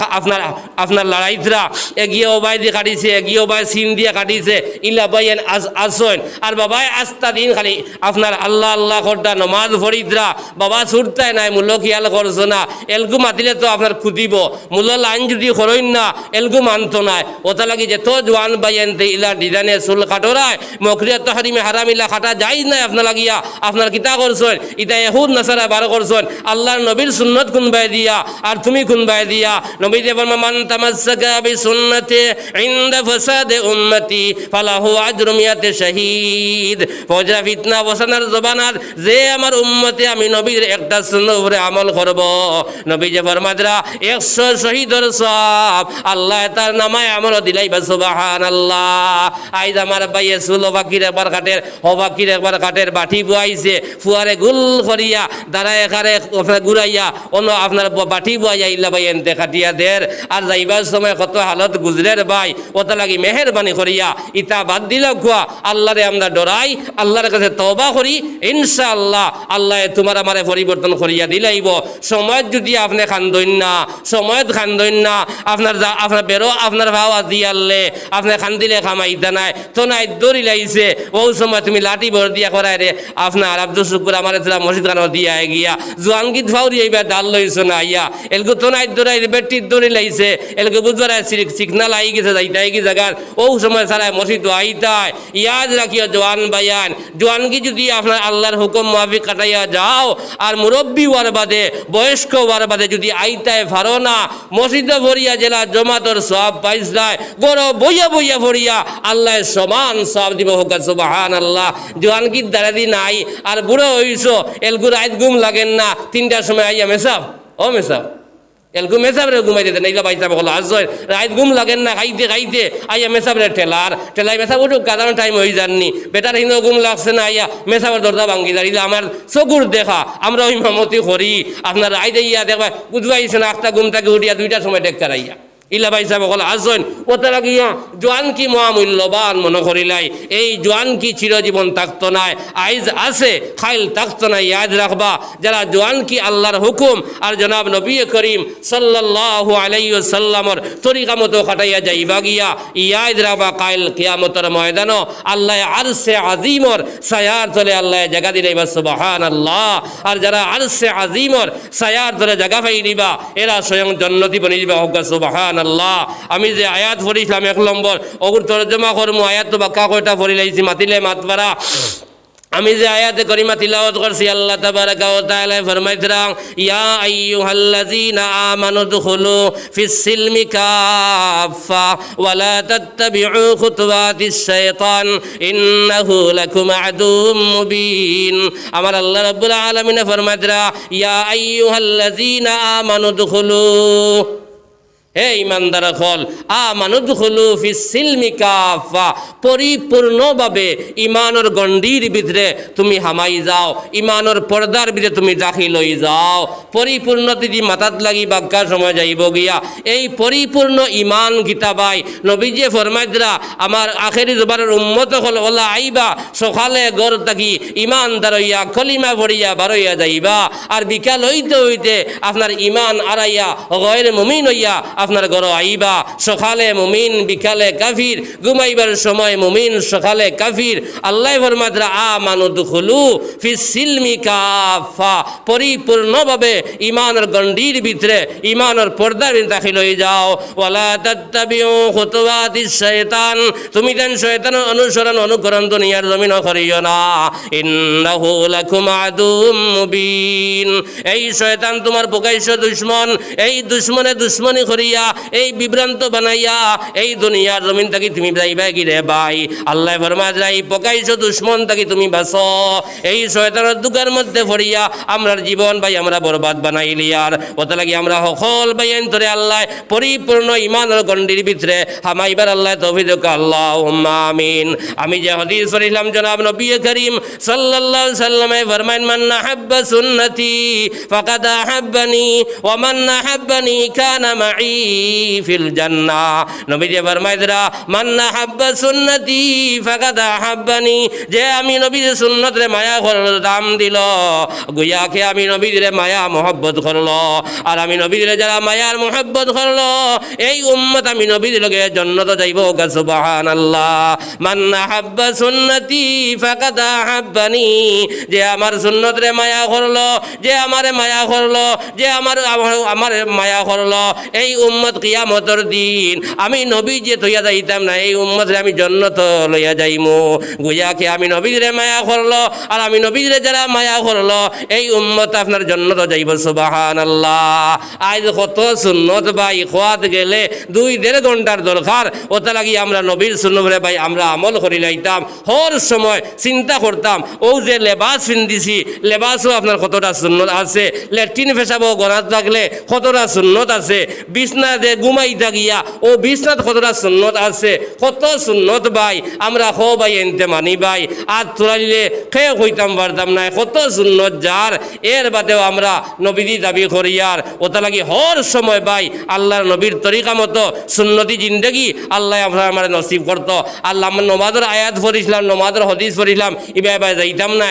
আপনার লড়াইতরা এগিয়ে ওবাই দিয়ে কাটিছে এগিয়ে ওবাই সিন দিয়ে কাটিছে ইলা ভাইয়েন আসেন আর বাবাই আস্তা দিন খালি আপনার আল্লাহ আল্লাহ করটা নমাজ ফরিদরা বাবা ছুটতাই নাই মূল্য খেয়াল করছো না এলগু মাতিলে তো আপনার খুদিব মূল্য লাইন যদি করইন না এলগু মানতো নাই ওটা লাগি যে তো জওয়ান ভাইয়েনতে ইলা ডিজাইনে চুল কাটোরায় মকরিয়াত হারিমে হারাম ইলা কাটা যাই নাই আপনার লাগিয়া আপনার কিতা করছেন ইতা এহুদ নাসারা বার করছেন আল্লাহর নবীর সুন্নত কুনবাই দিয়া আর তুমি কুনবাই দিয়া নবী দেবর মান তামাসসাকা বিসুন্নতি ইনদা ফাসাদে উম্মতি ফালাহু আজরু মিয়াতে শহীদ ফজরা ফিতনা বসানার জবানাত যে আমার উম্মতে আমি নবীর একটা সুন্নাহ উপরে আমল করব নবী যে ফরমাদরা 100 শহীদর সওয়াব আল্লাহ তার নামায় আমল দিলাইবা সুবহানাল্লাহ আইজ আমার ভাইয়ে সুলো বাকির একবার কাটের ও বাকির একবার কাটে মাটের বাটি বুয়াইছে ফুয়ারে গুল করিয়া দাঁড়ায় এখানে ঘুরাইয়া অন্য আপনার বাটি বুয়াইয়া ইল্লা ভাই এনতে খাটিয়া দের আর যাইবার সময় কত হালত গুজরের ভাই ওটা লাগি মেহেরবানি করিয়া ইতা বাদ দিল খুয়া আল্লাহরে আমরা ডরাই আল্লাহর কাছে তওবা করি ইনশাআল্লাহ আল্লাহ তোমার আমারে পরিবর্তন করিয়া দিলাইব সময় যদি আপনি খান্দইন না সময়ত খান্দইন না আপনার বেরো আপনার ভাওয়া দিয়ালে আপনি খান্দিলে খামাইতা নাই তো নাই দৌড়ি লাইছে ও সময় তুমি লাঠি ভর দিয়া করাই রে আপনার আব্দুল শুকুর আমার মসজিদ খানো দিয়া গিয়া জোয়ানগীত ভাউরি এইবার ডাল লইছো না আইয়া এলগু তো নাই দৌড়াই বেটির দৌড়ি লাইছে এলগু বুঝবার সিগনাল আই গেছে যাইতাই কি জায়গার ও সময় সারা মসজিদ আইতায় ইয়াদ রাখিও জোয়ান বায়ান জোয়ানগি যদি আপনার আল্লাহর হুকুম মাফিক কাটাইয়া যাও আর মুরব্বী হওয়ার বাদে বয়স্ক হওয়ার বাদে যদি আইতায় ফারো না মসজিদে ভরিয়া জেলা জমাতর সব পাইছলায় গড় বইয়া বইয়া ভরিয়া আল্লাহ সমান সব দিব হোক সুবহানাল্লাহ জোয়ানগি দাঁড়াদি নাই আর বুড়ো হইছো এলগু রাত ঘুম লাগেন না 3টার সময় আইয়া মেসাব ও মেসাব এলগু মেসাবরে ঘুমাই দিতে নাইলা বাইতা বলো আজ রাত ঘুম লাগেন না খাইতে খাইতে আইয়া মেসাবরে ঠেলাই মেসাব উঠুক কাদানো টাইম হয়ে যাননি বেটার হিন্দু ঘুম লাগছে না আইয়া মেসাবের দরজা ভাঙ্গি দাঁড়িয়ে আমার চকুর দেখা আমরা ওই মামতি করি আপনার রাইতে ইয়া দেখবা বুঝবাইছে না একটা ঘুম থেকে উঠিয়া 2টার সময় টেক্কার আইয়া ইলা ভাই সাহেব বল আসেন ওটা লাগিয়া জোয়ান কি মহামূল্যবান মনে করিলাই এই জোয়ান কি চিরজীবন থাকতো নাই আইজ আছে খাইল থাকতো না ইয়াদ রাখবা যারা জোয়ান কি আল্লাহর হুকুম আর জনাব নবী করিম সাল্লাল্লাহু আলাইহি ওয়াসাল্লামর তরিকা মতো খাটাইয়া যাইবা গিয়া ইয়াদ রাখবা কাইল কিয়ামতের ময়দানো আল্লাহ আরশে আজিমর ছায়ার তলে আল্লাহ জায়গা দিলাইবা সুবহানাল্লাহ আর যারা আরশে আজিমর ছায়ার তলে জায়গা পাই দিবা এরা স্বয়ং জান্নাতি বনি দিবা হোক সুবহানাল্লাহ আল্লাহ আমি যে আয়াত পড়িছিলাম 1 নম্বর ওগুর তরজমা করমু আয়াত তো বাক্কা কয়টা পড়ি লাইছি মাতিলে মাতবারা আমি যে আয়াতে করিমা তিলাওয়াত করছি আল্লাহ তাবারাকা ওয়া তাআলা ফরমাইতরাম ইয়া আইয়ুহাল্লাযীনা আমানু দুখুলু ফিস সিলমি কাফা ওয়া লা তাত্তাবিউ খুতুওয়াতিশ শাইতান ইন্নাহু লাকুম আদুউম মুবিন আমার আল্লাহ রাব্বুল আলামিন ফরমাইতরা ইয়া আইয়ুহাল্লাযীনা আমানু দুখুলু হে ইমানদার হল আমানুদখুলু ফিস সিলমি কাফা পরিপূর্ণভাবে ইমানের গণ্ডির ভিতরে তুমি হামাই যাও ইমানের পর্দার ভিতরে তুমি দাখিল হয়ে যাও পরিপূর্ণ যদি মাথাত লাগি বাক্কার সময় যাইব গিয়া এই পরিপূর্ণ ইমান গীতাবাই নবীজি ফরমাইদরা আমার আখেরি জবানের উম্মত হল ওলা আইবা সকালে গড় থাকি ইমানদার হইয়া কলিমা ভরিয়া বারইয়া যাইবা আর বিকাল হইতে হইতে আপনার ইমান আড়াইয়া গয়রে মুমিন হইয়া আপনার ঘর আইবা সকালে মুমিন বিকালে কাফির ঘুমাইবার সময় মুমিন সকালে কাফির আল্লাহ ফরমাতরা আমানুদখুলু ফিস সিলমি কাফা পরিপূর্ণভাবে ইমানের গণ্ডির ভিতরে ইমানের পর্দার ভিতরে দাখিল হয়ে যাও ওয়ালা তাত্তাবিউ খুতুওয়াতিশ শাইতান তুমি দেন শয়তানের অনুসরণ অনুকরণ দুনিয়ার জমিন করিও না ইন্নাহু লাকুম আদুউম মুবিন এই শয়তান তোমার প্রকাশ্য দুশমন এই দুশমনে দুশমনি করিয়া এই বিভ্রান্ত বানাইয়া এই দুনিয়ার জমিন থেকে তুমি যাইবা কি রে ভাই আল্লাহ ফরমায় যাই প্রকাশ্য দুশমন থেকে তুমি বাঁচো এই শয়তানের দুগার মধ্যে পড়িয়া আমরার জীবন ভাই আমরা বরবাদ বানাইলি আর ওটা লাগি আমরা সকল ভাই অন্তরে আল্লাহ পরিপূর্ণ ইমানের গণ্ডির ভিতরে হামাইবার আল্লাহ তৌফিক দাও আল্লাহুম্মা আমিন আমি যে হাদিস পড়িলাম জনাব নবী করিম সাল্লাল্লাহু আলাইহি ওয়াসাল্লামে ফরমান মান আহাব্বা সুন্নতি ফাকাদ আহাব্বানি ওয়া মান আহাব্বানি কানা মাই ফিল জান্নাহ নবীজি ফরমাইদরা মান আহাব্বা সুন্নতি ফাকাদ আহাব্বানি যে আমি নবীর সুন্নতরে মায়া করল দাম দিল গুয়াকে আমি নবীর মায়া মোহব্বত করলো আর আমি নবীর যারা মায়ার মোহব্বত করলো এই উম্মত আমি নবীর লগে জান্নাত যাইব সুবহানাল্লাহ মান আহাব্বা সুন্নতি ফাকাদ আহাব্বানি যে আমার সুন্নতরে মায়া করলো যে আমারে মায়া করলো যে আমার মায়া করলো এই উম্মত কিয়ামতের দিন আমি নবী যে তৈয়া যাইতাম না এই উম্মতরে আমি জান্নাত লইয়া যাইমু গুয়াকে আমি নবীরে মায়া করলো আর আমি নবীরে যারা মায়া করলো এই উম্মত আপনার জান্নাত যাইব সুবহানাল্লাহ আজ কত সুন্নত ভাই খোয়াত গেলে 2-1.5 ঘন্টার দরকার ওটা লাগি আমরা নবীর সুন্নতরে ভাই আমরা আমল করি লাইতাম হর সময় চিন্তা করতাম ও যে লেবাস পিন্দিছি লেবাসও আপনার কতটা সুন্নত আছে ল্যাট্রিন পেশাবও গড়াত লাগলে কতটা সুন্নত আছে বিছনা দে ঘুমাইতা গিয়া ও বিছনাত কতটা সুন্নত আছে, কত সুন্নত ভাই আমরা খো ভাই এনতে মানি ভাই, আর তোলাইলে খেয়ে হইতাম পারতাম না, কত সুন্নত যার। এর বাদেও আমরা নবীদি দাবি করি আর ওটা লাগি হর সময় ভাই আল্লাহর নবীর তরিকা মতো সুন্নতি জিন্দগি আল্লাহ আমরা আমার নসিব করতো। আল্লাহ আমার নমাজের আয়াত পড়িছিলাম, নমাজের হদিস পড়িছিলাম, ইবাই যাইতাম না,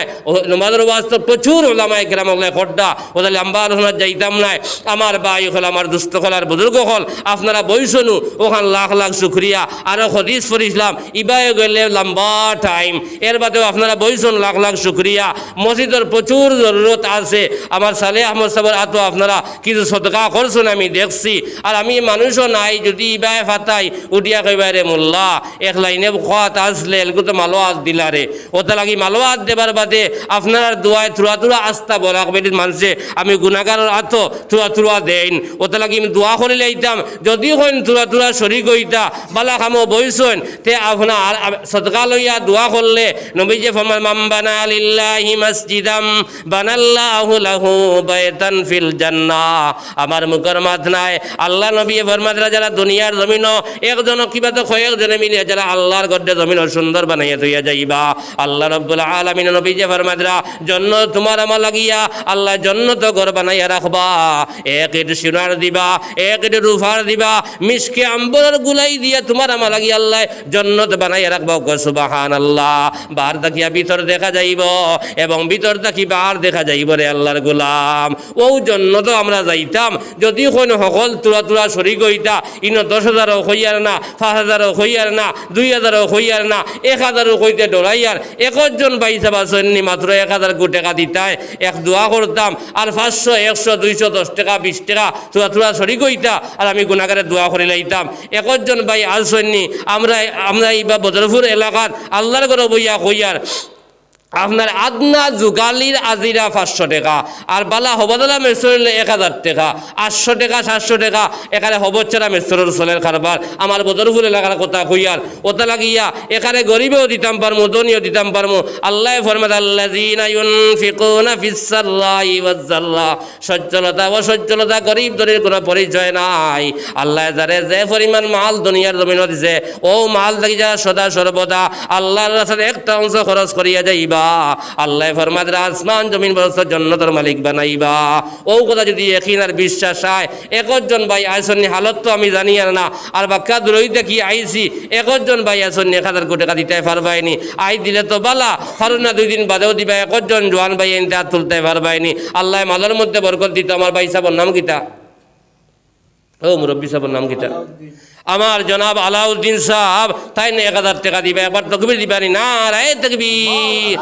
নমাজের বাস্তব প্রচুর ওলামায়ে কেরাম ওগুলো খড্ডা ওদের লম্বা আলোচনা যাইতাম না। আমার ভাই হল, আমার দুস্থ হল, আর বুজুর্গ হল, আপনারা বইসনু ওখান লাখ লাখ শুক্রিয়া। আরও হদিস পড়িছিলাম, ইবাই গেলে লম্বা টাইম, এর বাদেও আপনারা বইসন লাখ লাখ শুক্রিয়া। মসজিদের প্রচুর জরুরত আছে, আমার সালে আহমদ সাহেবের আতো আপনারা কিছু সদকা করছেন আমি দেখছি। আর আমি মানুষও নাই, যদি ইবাই ফাতাই উঠিয়া কইবারে মোল্লা এক লাইনে খাত আসলে এলগু তো মালো আজ দিলারে, ওটা লাগি মালো আজ দেবার বাদে আপনার দোয়ায় থুয়া থুয়া আস্তা বলা বেটির মানুষে আমি গুণাগারের আতো থুয়া থুয়া দেন, ওটা লাগি আমি দোয়া করে লাইতাম। যদিও হইন থুয়া থুয়া শরিক হইতা বালা খামো বইসন তে আপনার সদকা লইয়া দোয়া করলে নবীজি ফরমান মান বানা লিল্লাহি মসজিদাম বানাল্লাহু লাহু বাইতান ফিল জান্নাহ। আমার মুখের মাথনায় আল্লাহ নবী ফরমাদরা যারা দুনিয়ার জমিন একজন কিবা তো কয়েকজনে মিলে যারা আল্লাহর গড্ডে জমিন সুন্দর বানাইয়া থইয়া যাইবা, আল্লাহ রাব্বুল আলামিন নবীজি ফরমাদরা জন্নত তোমার আমা লাগিয়া আল্লাহ জন্নত ঘর বানাইয়া রাখবা, এক ইট সোনার দিবা, এক ইট রূপার দিবা, মিশকে আম্বরের গুলাই দিয়া তোমার আমা লাগিয়া আল্লাহ জন্নত বানাইয়া রাখবা। সুবহানাল্লাহ। বার দেখিয়া ভিতর দেখা যাইব এবং ভিতর দেখি বার দেখা যাইব রে আল্লাহর গোলাম। ও জন্নত আমরা যাইতাম যদি কোন সকল তুরা তুরা শরিক হইতা, ইনো 10,000ও হইয়ার না, 5,000ও হইয়ার না, 2,000ও হইয়ার না, 1,000ও হইতে ডরাইয়ার একজন বাইসা বাসনি মাত্র 1,000 টাকা দিতায় এক দোয়া করতাম, আর 500, 100, 200, 10 টাকা 20 টাকা তুরা তুরা শরিক হইতা, আর আমি গুণাগারের দোয়া করে লাইতাম। একজন ভাই আসনি আমরা এই বা বদরপুর এলাকার আল্লাহর ঘরে বইয়া হইয়ার আপনার আদনা যুগালির আজিরা 500 টাকা, আর বালা হবদলা মেসরলে 1000 টাকা, 800 টাকা 700 টাকা এখানে হবচ্ছারা মেসরের চলের কারবার। আমার বদরপুর এলাকার কথা কইয়ার ওটা লাগিয়া এখানে গরিবেও দিতাম পারমু, ধনীও দিতাম পারমু। আল্লাহ ফরমাদ আল্লাযীনা ইউনফিকুনা ফিস সাররাই ওয়াজ যাররা, সচ্ছলতা ও সচ্ছলতা গরিব ধনীর কোনো পরিচয় নাই। আল্লাহ যারে যে পরিমাণ মাল দুনিয়ার জমিনে দিছে ও মাল লাগি যারা সদা সর্বদা আল্লাহর রাস্তায় একটা অংশ খরচ করিয়া যাইবা, আল্লাহ ফরমাদ আসমান জমিন বরস জান্নাতের মালিক বানাইবা। ও কথা যদি একিন আর বিশ্বাস হয়, একজন ভাই আইসনি হালত তো আমি জানি আর না, আর বাক্কা দূরই দেখি আইছি একজন ভাই আইসনি 1,000 টাকা দিতে পারবাইনি, আই দিলে তো বালা কারণ না 2 দিন বাদেও দিবা, একজন জোয়ান ভাই এনতে হাত তুলতে পারবাইনি। আল্লাহ মালের মধ্যে বরকত দিত। আমার ভাই সাহেবের নাম কিতা? ও মুরব্বী সাহেবের নাম কিতা? আমার জনাব আলাউদ্দিন সাহেব, তাই না 1,000 টাকা দিবে। একবার তকবীর দিবানি, নারায়ে তাকবীর,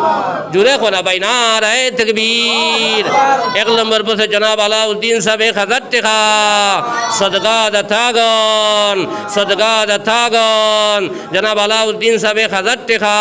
জুড়ে কোনা ভাই নারায়ে তাকবীর। 1 নম্বর বসে জনাব আলাউদ্দিন সাহেব 1,000 টাকা সদকা দাতাগণ, সদকা দাতাগণ। জনাব আলাউদ্দিন সাহেব 1,000 টাকা।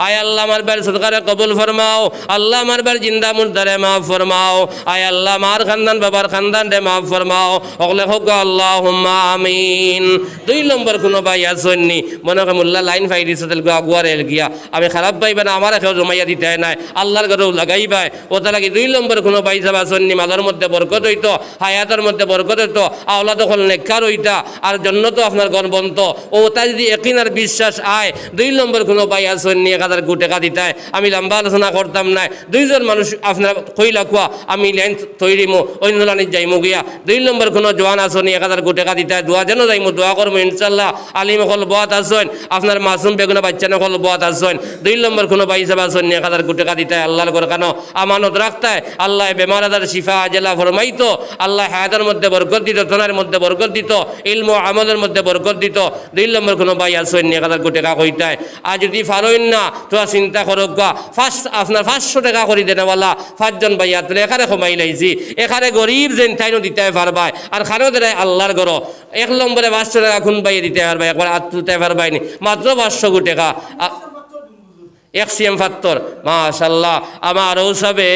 আয় আল্লাহ আমার বার সদকারে কবুল ফরমাও, আল্লাহ আমার বার জিন্দা মুর্দারে মাফ ফরমাও, আয় আল্লাহ মার খানদান বাবার খানদান রে মাফ ফরমাও, ওগলে হোক আল্লাহুম্মা আমিন। 2 নম্বর কোনো ভাই আসেননি, মনে হয় মোল্লা লাইন ফাই দিছে আগুয়ার এল গিয়া, আমি খারাপ পাইবা না, আমার একেও জমাইয়া দিতে নাই, আল্লাহর ঘরেও লাগাইবাই ওটা লাগে। 2 নম্বর কোনো ভাই যাব আসেননি, মালার মধ্যে বরকত হইতো, হায়াতের মধ্যে বরকত হইতো, আওলাদ হল নেককার হইতা, আর জন্য তো আপনার ঘর বন্ত। ও তা যদি একিন আর বিশ্বাস আয়, 2 নম্বর কোনো ভাই আসেননি 1,000 টাকা দিতায়। আমি লম্বা আলোচনা করতাম না, 2 জন মানুষ আপনার কইলা কুয়া আমি লাইন তৈরিমো অন্য লাইন যাইমো গিয়া। 2 নম্বর কোনো জোয়ান আসনি 1,000 টাকা দিতায়, দোয়া যেন যাইমো, দোয়া করবো ইনশাল্লাহ। আলিম হল বহাত আসেন, আপনার মাসুম বেগুনা বাচ্চানো হল বহাত আসেন। 2 নম্বর কোনো ভাই সাহেব আসেন 1,000 টাকা দিতায়, আল্লাহর করে কেন আমানত রাখতায়। আল্লাহ বেমার আদার শিফা জেলা ফরমাইতো, আল্লাহ হায়াতের মধ্যে বরকত দিত, তোনার মধ্যে বরকত দিত, ইলম ও আমলের মধ্যে বরকত দিত। 2 নম্বর কোনো ভাই আসেন 1,000 টাকা কইতায়। আর যদি পারেন না তো চিন্তা করো গা, ফার্স্ট আপনার 500 টাকা করে দেনেওয়ালা 5 জন ভাই তুলে এখানে কমাই লাইছি, এখানে গরিব যেন তাইনও দিতে পারবাই, আর খানো দেয় আল্লাহর ঘর। 1 নম্বরে 500 টাকা খুন পাইয়ে দিতে পারবাই, একবার হাত তুলতে পারবাইনি, মাত্র 500 টাকা। XCM ফাত্তর মাশাল্লাহ আমার ও সবে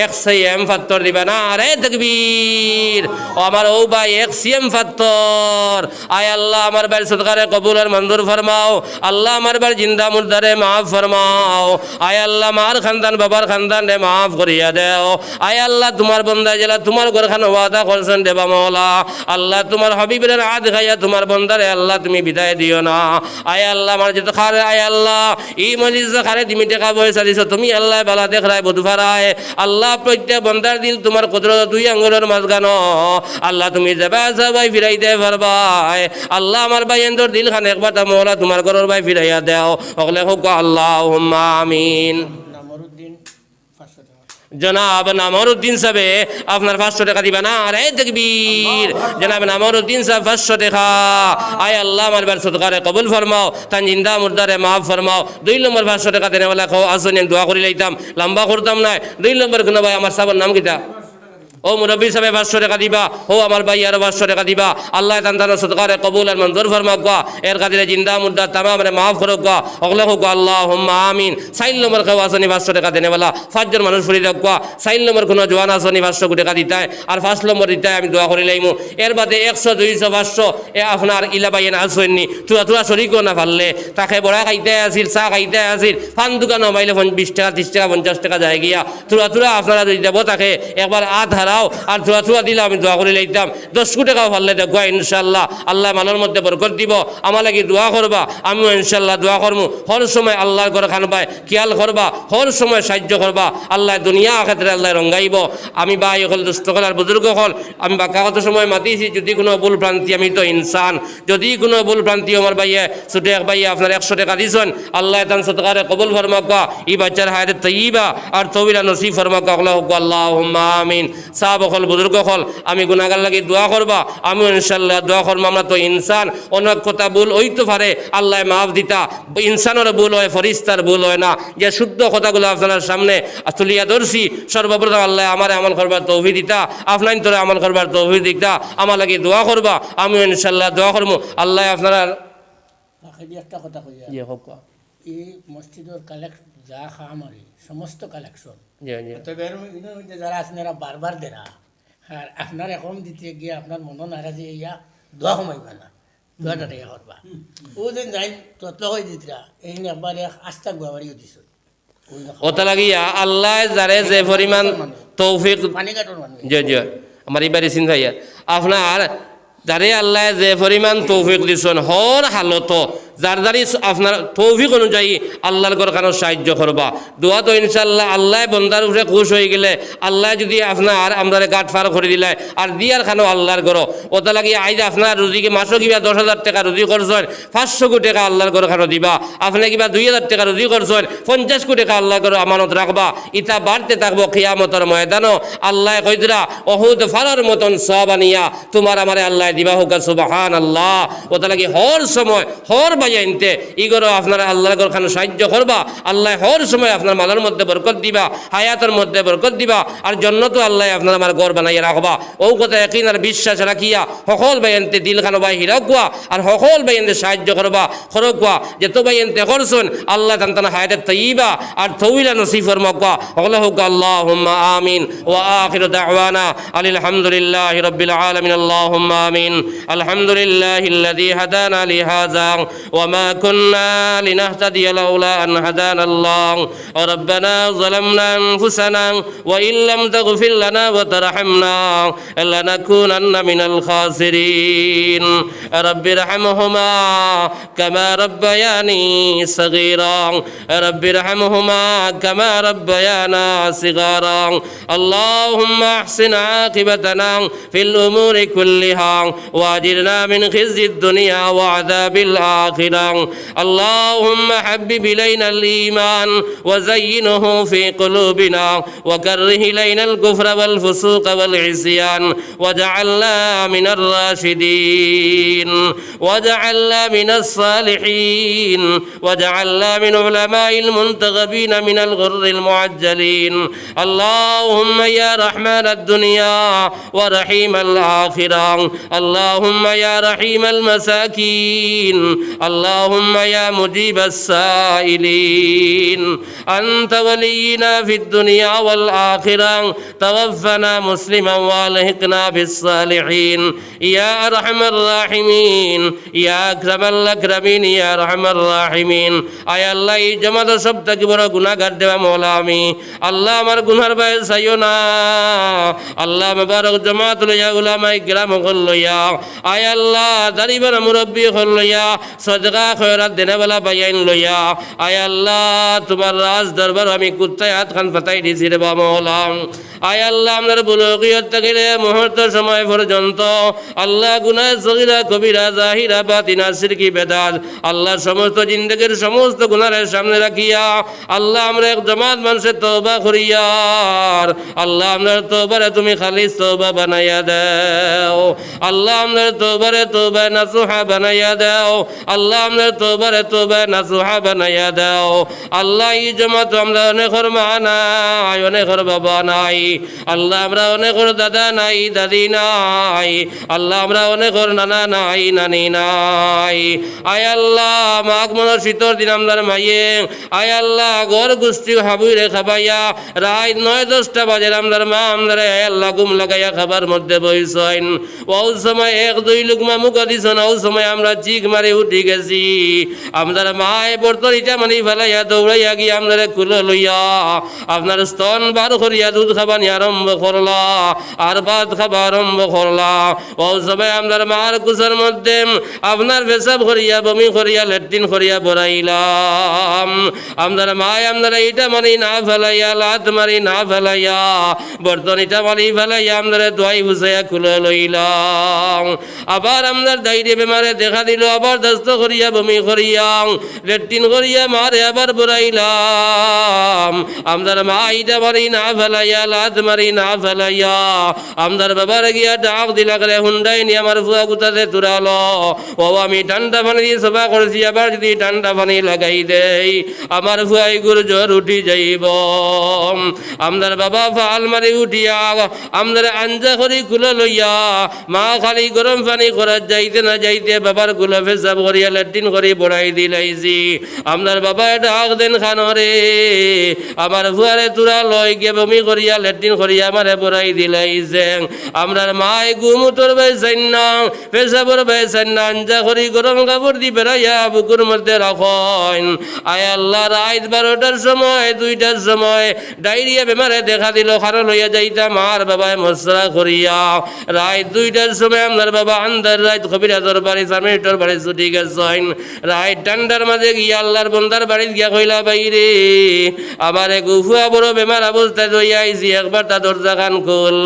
XCM ফাত্তর দিবা না রে তাকবীর ও আমার ও ভাই XCM ফাত্তর আয় আল্লাহ আমার ভাই সদকারে কবুল আর মঞ্জুর ফরমাও আল্লাহ আমার ভাই জিন্দা মুর্দারে মাফ ফরমাও আয় আল্লাহ মার খানদান বাবার খানদান রে মাফ করিয়া দেও আয় আল্লাহ তোমার বন্দা জেলা তোমার ঘরখান ওয়াদা করছেন দেবা মওলা আল্লাহ তোমার হাবিবের আদ খাইয়া তোমার বন্দারে আল্লাহ তুমি বিদায় দিও না আয় আল্লাহ আমার যেতে খারে আয় আল্লাহ এই মজলিস খারে তুমি টাকা পয়সা দিছো তুমি আল্লাহ বালা দেখায় বধুফারায় আল্লাহ প্রত্যেক বন্দার দিল তোমার কুদরত দুই আঙ্গুলের মাঝখানো আল্লাহ তুমি যাবা সবাই ফিরাইতে পারবাই আল্লাহ আমার ভাই এন্দর দিল খান একবার তা মওলা তোমার ঘরের ভাই ফিরাইয়া দাও ওগলে হোক আল্লাহুম্মা আমিন জনাব নামরুদ্দিন সাহেব আপনার 500 টাকা দিবা না রে তাকবীর জনাব নামরুদ্দিন সাহেব 500 টাকা আয় আল্লাহ আমার বার সদকারে কবুল ফরমাও তান জিন্দা মুর্দারে মাফ ফরমাও 2 নম্বর 500 টাকা দেনে वाला খাও আসুন দোয়া করি লইতাম লম্বা করতাম না 2 নম্বর কোন ভাই আমার সাহেবের নাম কিটা ও মুরব্বী সাহেব 500 টাকা দিবা ও আমার ভাই আর 500 টাকা দিবা আল্লাহ তাআলা সদকারে কবুল আর মঞ্জুর ফরমাক গা এর কাদিরে জিন্দা মুর্দা तमाम রে মাফ করুক গা ওগলা হোক আল্লাহুম্মা আমিন 4 নম্বর খাও আসনি 500 টাকা দেনে वाला 5 জন মানুষ ফরি রাখ গা 4 নম্বর কোন জওয়ান আসনি 500 টাকা দিতায় আর 5 নম্বর দিতায় আমি দোয়া করি লাইমু এর বাদে 100 200 500 এ আপনার ইলা বাইন আসনি তুরা শরীকও না পারলে তাকে বড়া খাইতে আসিল চা খাইতে আসিল পান দোকান মাইলে 20 টাকা 30 টাকা 50 টাকা যায় গিয়া তুরা আপনারা যদি দেব তাকে একবার আধারাও আর তুরা দিলে আমি দোয়া করে লইতাম 10 কোটি টাকা পারলে দেখো ইনশাআল্লাহ আল্লাহ মালের মধ্যে বরকত দিব আমার লাগি দোয়া করবা আমিও ইনশাআল্লাহ দোয়া করমু হর সময় আল্লাহর ঘর খান পায় খেয়াল করবা হর সময় সাহায্য করবা আল্লাহ দুনিয়া আখিরাতে আল্লাহ রঙ্গাইব আমি ভাই হল দুস্থ হল আর বুজুর্গ হল আমি বাকা কত সময় মাতিছি যদি কোনো ভুল ভ্রান্তি আমি তো ইনসান যদি কোনো ভুল ভ্রান্তি আমার ভাইয়ে ছোট এক ভাইয়ে আপনার 100 টাকা দিছেন আল্লাহ তান সদকারে কবুল ফরমাকা এই বাচ্চার হায়াতে তৈয়বা আর তৌবিরা নসিব ফরমাকা আল্লাহুম্মা আমিন সাহাব হল বুজুর্গ হল আমি গুনাহগার লাগি দোয়া করবা আমি ইনশাআল্লাহ দোয়া করব আমরা তো ইনসান অনেক কথা ভুল হইতে পারে আল্লাহ মাফ দিতা ইনসানের ভুল হয় ফরিস্তার ভুল হয় না যে শুদ্ধ কথাগুলো আপনার সামনে তুলিয়া ধরছি সর্বপ্রথম আল্লাহ আমার আমল করবার তৌফিক দিতা আপনার তোরা আমল করবার তৌফিক দিতা আমার লাগি দোয়া করবা আমি ইনশাআল্লাহ দোয়া করব আল্লাহ আপনারা একটা কথা কইয়া জি হোক এই মসজিদের কালেকশন যা খামারি সমস্ত কালেকশন জি জি তবে এর মধ্যে যারা আপনারা বারবার দেনা আর আপনার এখন দিতে গিয়ে আপনার মন নারাজি ইয়া দোয়া কমাইবা না দোয়াটা টেকা করবা ও দিন যাই তত হয়ে দিতরা এই একবার আস্থা গুয়াবাড়িও দিছ ওটা লাগিয়া আল্লাহ যারে যে পরিমাণ তৌফিক পানি কাটন মানুষ জি জি আমার এবারে চিন্তা আপনার যারে আল্লাহ যে পরিমাণ তৌফিক দিছেন হর হালত যার দ্বারি আপনার তৌফিক অনুযায়ী আল্লাহর ঘর কারো সাহায্য করবা দোয়া তো ইনশাআল্লাহ আল্লাহ বন্দার উপরে খুশ হয়ে গেলে আল্লাহ যদি আপনার আমরা গাঁট ফার করে দিলে আর দিয়ার খানো আল্লাহর ঘর ওটা লাগিয়ে আইজ আপনার রুজিকে মাসও কিবা 10,000 টাকা রুজি করছেন 500 কোটি টাকা আল্লাহর ঘর খানো দিবা আপনি কিবা 2,000 টাকা রুজি করছেন 50 কোটি টাকা আল্লাহর ঘর আমানত রাখবা ইটা বাড়তে থাকবো কিয়ামতের ময়দানও আল্লাহ কইদরা ওহুদ ফারার মতন সওয়াব আনিয়া তোমার আমারে আল্লাহ দিবা হোক সুবহানাল্লাহ ওটা লাগি হর সময় হর বাইনতে ইগরো আপনারা আল্লাহর ঘর খানো সাহায্য করবা আল্লাহ হর সময় আপনার মালের মধ্যে বরকত দিবা হায়াতের মধ্যে বরকত দিবা আর জান্নাতও আল্লাহ আপনার আমার ঘর বানাইয়া রাখবা ও কথা ইয়াকিন আর বিশ্বাস রাখিয়া সকল বাইনতে দিল খানো বাই হিরাকুয়া আর সকল বাইনতে সাহায্য করবা খরকুয়া যত বাইনতে করছুন আল্লাহ তান্তানা হায়াতে তৈয়বা আর তৌইলা নসিব ফরমাকুয়া সকলে হোক আল্লাহুম্মা আমিন ওয়া আখিরু দাওয়ানা আলহামদুলিল্লাহি রাব্বিল আলামিন আল্লাহুম্মা আমিন আলহামদুলিল্লাহিল্লাযী হাদানা লিহাযা وما كنا لنهتدي لولا أن هدانا الله ربنا ظلمنا أنفسنا وإن لم تغفر لنا وترحمنا لنكونن من الخاسرين رب ارحمهما كما ربياني صغيرا رب ارحمهما كما ربيانا صغارا اللهم احسن عاقبتنا في الأمور كلها واجرنا من خزي الدنيا وعذاب الآخرة اللهم حبب إلينا الإيمان وزينه في قلوبنا وكره إلينا الكفر والفسوق والعصيان واجعلنا من الراشدين واجعلنا من الصالحين واجعلنا من علماء المنتخبين من الغر المعجلين اللهم يا رحمن الدنيا ورحيم الآخرة اللهم يا رحيم المساكين اللهم يا مجيب السائلين أنت ولينا في الدنيا والآخرة توفنا مسلما والحقنا بالصالحين يا أرحم الراحمين يا أكرم الأكرمين يا أرحم الراحمين আয় আল্লাহ এই জামাত সব থেকে বড় গুনাহগার দেওয়া মওলা আমি আল্লাহ আমার গুনার ভয় চাইও না আল্লাহ মুবারক জামাত লইয়া উলামায়ে কিরাম হল লইয়া আয় আল্লাহ দারিবার মুরব্বি হল লইয়া সদকা খয়রাত দেনেওয়ালা বাইন লইয়া আয় আল্লাহ তোমার রাজ দরবার আমি কুত্তায় হাত খান পাতাই দিছি রে মওলা আয় আল্লাহ আমাদের বুলুগিয়ত থেকে মুহূর্ত সময় পর্যন্ত আল্লাহ গুনাহ সগীরা কবিরা জাহিরা বাতিনা শিরকি বেদাত আল্লাহ সমস্ত জিন্দেগীর সমস্ত গুনাহের সামনে রাখিয়া আল্লাহ আমরা এক জামাত মানুষের তওবা করিয়ার আল্লাহ আমাদের তওবারে তুমি খালিস তওবা বানাইয়া দাও আল্লাহ আমাদের তওবারে তওবা নাসুহা বানাইয়া দাও আল্লাহ আমাদের তওবারে তওবা নাসুহা বানাইয়া দাও আল্লাহ এই জামাত আমরা অনেকের মা নাই অনেকের বাবা নাই আল্লাহ আমরা অনেকের দাদা নাই দাদি নাই আল্লাহ আমরা অনেকের নানা নাই নানি নাই আয় আল্লাহ মাঘ মাসের শীতর দিন আমরার মাইয়ে আয় আল্লাহ ঘর গোষ্ঠী হাবুইরে খাবাইয়া রাত 9-10টা বাজে আমরার মা আমরা আয় আল্লাহ ঘুম লাগাইয়া খাবার মধ্যে বইছেন ও সময় 1-2 লুকমা মুখ দিছেন ও সময় আমরা চিক মারি উঠি গেছি আমরার মায় বর্তরিটা মানি ফেলাইয়া দৌড়াইয়া গিয়ে আমরা কুলো লইয়া আপনার স্তন বার করিয়া দুধ খাবানি আরম্ভ করলা আর ভাত খাবা আরম্ভ করলা ও সময় আমরার মার কুসের মধ্যে আপনার পেশাব করিয়া বমি করিয়া ল্যাট্রিন করিয়া বড়াইলাম আমরার মায় আমরা ইটা মারি না ফেলাইয়া লাত মারি না ফেলাইয়া বর্তন ইটা মারি ফেলাইয়া আমরা দোয়াই বুঝাইয়া খুলে লইলাম আবার আমরার দাইরে বেমারে দেখা দিল আবার দস্ত করিয়া বমি করিয়া ল্যাট্রিন করিয়া মারে আবার বড়াইলাম আমরার মা ইটা মারি না ফেলাইয়া লাত মারি না ফেলাইয়া আমরার বাবার গিয়া ডাক দিলা করে হুন্ডাই নিয়ে আমার ফুয়া গুতাতে তুরালো ও আমি ঠান্ডা পানি দিয়ে সভা করেছি আবার যদি ঠান্ডা পানি লাগাই দেই আমার ফুয়াই গুর জ্বর উঠি যাইব আমদার বাবা ফাল মারি উঠিয়া আমদার আঞ্জা করি কুলো লইয়া মা খালি গরম পানি করার যাইতে না যাইতে বাবার কুলো পেশাব করিয়া ল্যাট্রিন করি বড়াই দিলাইছি আমদার বাবা ডাক দেন খানরে আমার ফুয়ারে তুরা লই গিয়ে বমি করিয়া ল্যাট্রিন করিয়া আমারে বড়াই দিলাইছে আমরার মায় গুমুতর বাইছেন না পেশাবর বাইছেন না আঞ্জা করি গরম কাপড় দি বেড়াইয়া বুকুর মধ্যে রাখেন আয় আল্লাহ রাত 12টার সময় 2টার সময় ডায়রিয়া বেমারে দেখা দিল খারো লইয়া যাইতা মার বাবায় মশরা করিয়া রাত 2টার সময় আপনার বাবা আন্দার রাত কবিরাজর বাড়ি সামিটর বাড়ি ছুটি গেছেন রাত ঠান্ডার মাঝে গিয়া আল্লাহর বন্দার বাড়ি গিয়া কইলা বাইরে আমার এক উফুয়া বড় বেমার অবস্থায় লইয়া আইছি একবার তা দরজা খান খুল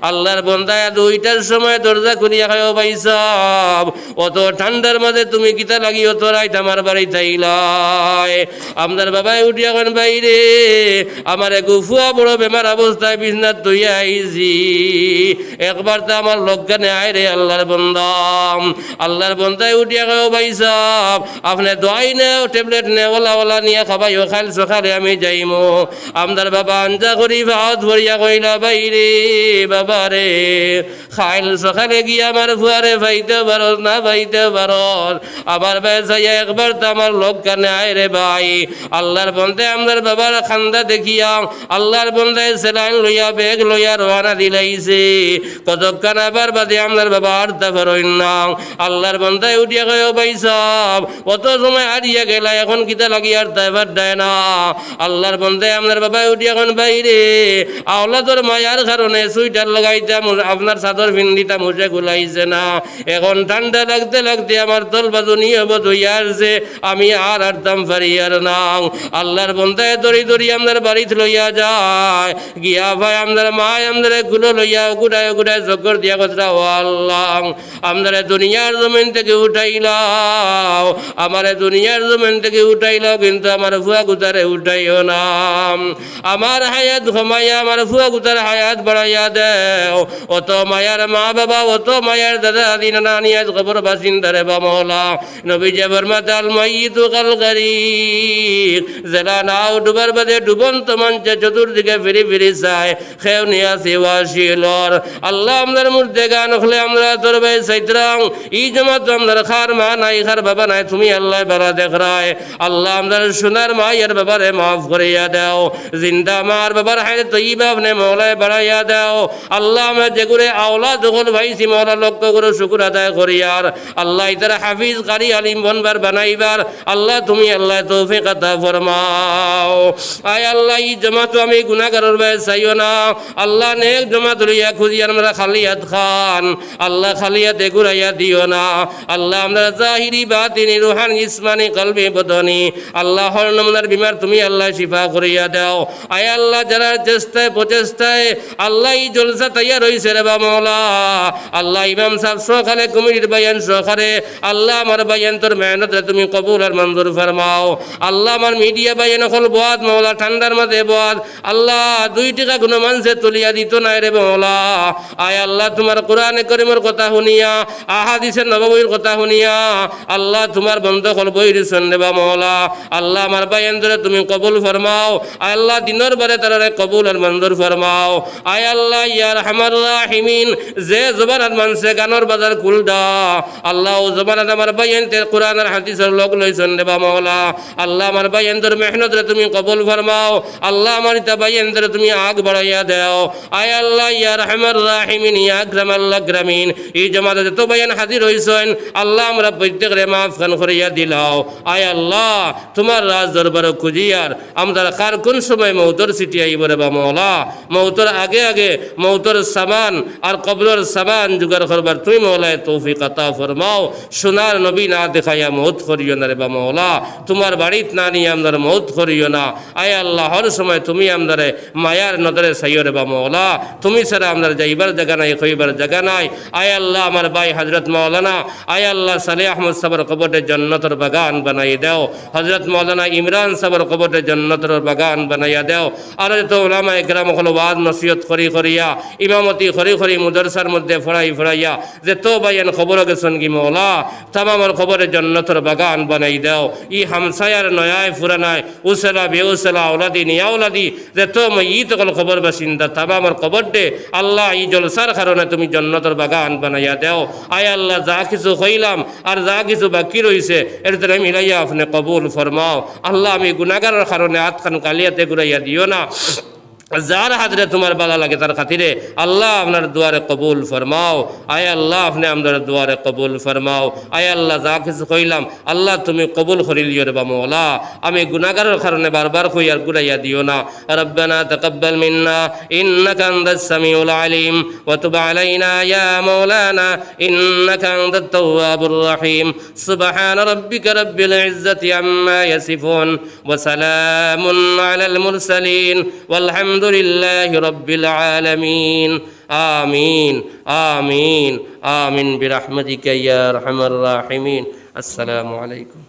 আল্লাহর বন্দায় 2টার সময় দরজা খুলিয়া খাও বাইসাব অত ঠান্ডার মাঝে তুমি কিতা লাগি অত রাত আমার বাড়ি তাইলাই আপনার বাবাই উঠিয়া এখন বাইরে আমার এক উফুয়া বড় বেমার অবস্থায় বিছনাত তৈয়া আইছি একবার তো আমার লজ্ঞানে আয় রে আল্লাহর বন্দাম আল্লাহর বন্দায় উঠিয়া খাও বাইসাব আপনি দোয়াই নেও ট্যাবলেট নে ওলা নিয়ে খাবাইও খাইল সকালে আমি যাইমো আপনার বাবা আঞ্জা করি ভাত ভরিয়া কইলা বাইরে বাবা রে খাইল সকালে গিয়া আমার ফুয়ারে ভাইতে পারস না ভাইতে পারস আবার বেসাইয়া একবার তো আমার লোক কানে আয় রে ভাই আল্লাহর বন্ধে আমার বাবার খান্দা দেখিয়া আল্লাহর বন্ধে সেলাইন লইয়া বেগ লইয়া রওনা দিলাইছে কতক্ষণ আবার বাদে আমার বাবা আর তা পারইন না আল্লাহর বন্ধে উঠিয়া গয় ভাই সাহেব অত সময় হারিয়ে গেলা এখন কিতা লাগি আর তাইবার দেয় না আল্লাহর বন্ধে আমার বাবা উঠিয়া এখন বাইরে আওলাদর মায়ার কারণে সুইটার লাগাইতাম আপনার চাদর ভিন্দিটা মুছে গুলাইছে না এখন ঠান্ডা লাগতে লাগতে আমার তল বাজু নিয়ে হইয়াছে আমি আর আরতাম পারি আর না আল্লাহর বন্ধায় দড়ি আমাদের বাড়িতে লইয়া যায় গিয়া ভাই আমাদের মায় আমাদের গুলো লইয়া গুড়ায় চক্কর দিয়া কথা ও আল্লাহ আমাদের দুনিয়ার জমিন থেকে উঠাইলাও আমার দুনিয়ার জমিন থেকে উঠাইলাও কিন্তু আমার ফুয়া গুতারে উঠাইও না আমার হায়াত ঘমাইয়া আমার ফুয়া গুতার হায়াত বাড়াইয়া দেও অত মায়ার মা বাবা অত মায়ার দাদা দাদি নানি আজ খবর বাসিন্দারে বা মহলা নবী যে বর্মাতাল মাইয়িতু কাল গরিক জেলা নাও ডুবার বাদে ডুবন্ত মঞ্চে চতুর্দিকে ফিরি চায় খেউ নিয়া সেওয়াশিলর আল্লাহ আমাদের মধ্যে গান হলে আমরা তোর ভাই সাইত্রাং ই জমা তো আমাদের খার মা নাই খার বাবা নাই তুমি আল্লাহ বালা দেখ রায় আল্লাহ আমাদের সোনার মায়ের বাবারে মাফ করিয়া দাও জিন্দা মার বাবার হায় তৈবা আপনি মৌলায় বাড়াইয়া দাও আল্লাহ আমরা যেগুলো আওলা দখল ভাইছি মৌলা লক্ষ্য করে শুকুর আদায় করিয়ার আল্লাহ ইতারা হাফিজ কারি আলিম বনবার বানাইবার আল্লাহ তুমি আল্লাহ তৌফিক আতা ফরমাও আয় আল্লাহ ই জমাত আমি গুনাহগারের ভাই চাইও না আল্লাহ নেক জমাত লইয়া খুঁজিয়ার আমরা খালিয়াত খান আল্লাহ খালিয়াতে ঘুরাইয়া দিও না আল্লাহ আমরা জাহিরি বাতিনি রুহানি ইসমানি কলবি বদনি আল্লাহ হর নমুনার বিমার তুমি আল্লাহ শিফা করিয়া দাও আয় আল্লাহ যারা চেষ্টায় প্রচেষ্টায় আল্লাহ এই জলসা তৈয়ার হয়েছে রে বা মৌলা আল্লাহ ইমাম সাহেব সখালে কমিটির বায়ান সখারে আল্লাহ আমার বায়ান তোর মেহনতে তুমি কবুল আর মঞ্জুর ফরমাও আল্লাহ আমার মিডিয়া বায়ান হল বাদ মৌলা ঠান্ডার মাঝে বাদ আল্লাহ 2 টাকা কোনো মানুষে তুলিয়া দিত না রে মৌলা আয় আল্লাহ তোমার কোরআনে করিমের কথা শুনিয়া আহাদিসের নববীর কথা শুনিয়া আল্লাহ তোমার বন্ধ হল বইর সন্দেবা মৌলা আল্লাহ আমার বায়ান ধরে তুমি কবুল ফরমাও আল্লাহ দিনের বারে তারা কবুল আর মঞ্জুর ফরমাও আয় আল্লাহ ইয়া রহমান রাহিমিন যে জবানাত মানছে গানোর বাজার খুলদা আল্লাহ ও জবানাত আমার বায়ানতে কোরআন আর হাদিসের লোক লইছেন দেবা মৌলা আল্লাহ আমার বায়ানদের মেহনত রে তুমি কবুল ফরমাও আল্লাহ আমার ইতা বায়ানদের তুমি আগ বাড়াইয়া দাও আয় আল্লাহ ইয়া রহমান রাহিমিন ইয়া আকরামাল আকরামিন এই জমাতে যত বায়ান হাজির হইছেন আল্লাহ আমরা প্রত্যেকরে মাফ খান করিয়া দিলাও আয় আল্লাহ তোমার রাজ দরবার খুঁজিয়ার আমরা কার কোন সময় মৌতর সিটি আইব রে বা মৌলা মৌতর আগে আগে মৌতর সামান আর কবরের সামান জুগার করবার তুমি মৌলায় তৌফিক আতা ফরমাও সোনার নবী না দেখাইয়া মৌত করিও না রে বা মৌলা তোমার বাড়িত না নিয়ে আমরা মৌত করিও না আয় আল্লাহ হর সময় তুমি আমাদের মায়ার নজরে সাইও রে বা মৌলা তুমি ছাড়া আমরা যাইবার জায়গা নাই কইবার জায়গা নাই আয় আল্লাহ আমার ভাই হজরত মৌলানা আয় আল্লাহ সালেহ আহমদ সাবর কবরে জন্নতর বাগান বানাই দাও হজরত মৌলানা ইমরান সাবর কবরে জন্নতর বাগান বানাইয়া দাও আর তো ওলামা একরাম হল ওয়াজ নসিহত করি করিয়া ইমামতি করি করি মুদরসার মধ্যে ফড়াইয়া যে তো বাইয়ান খবর গেছেন কি মৌলা তামামর খবরে জন্নতর বাগান বানাই দাও ই হামসায়ার নয়ায় ফুরানায় উসলা বেউসলা ওলাদি নিয়া ওলাদি যে তো ই তখন খবর বাসিন্দা তামামর খবর দে আল্লাহ ই জলসার কারণে তুমি জন্নতর বাগান বানাইয়া দাও আয় আল্লাহ যা কিছু হইলাম আর যা কিছু বাকি রয়েছে এর তুমি মিলাইয়া আপনি কবুল ফরমাও আল্লাহ আমি গুনাহগারের কারণে আতখান কালিয়াতে ঘুরাইয়া দিও না যার হাজরে তোমার বালা লাগে তার খাতিরে আল্লাহ আপনার দুয়ারে কবুল ফরমাও আয় আল্লাহ আপনি আমাদের দুয়ারে কবুল ফরমাও আয় আল্লাহ যা কিছু কইলাম আল্লাহ তুমি কবুল করিলিও রে বা মৌলা আমি গুনাহগারের কারণে বারবার কই আর গুড়াইয়া দিও না রব্বানা তাকাব্বাল মিন্না ইন্নাকা আনতাস সামিউল আলিম ওয়া তুব আলাইনা ইয়া মাওলানা ইন্নাকা আনতাত তাওয়াবুর রহিম সুবহান রাব্বিকা রাব্বিল ইজ্জাতি আম্মা ইয়াসিফুন ওয়া সালামুন আলাল মুরসালিন আলহামদুলিল্লাহি রাব্বিল আলামিন আমিন আমিন আমিন বিরহমাতিকা ইয়া আরহামার রাহিমিন আসসালামু আলাইকুম।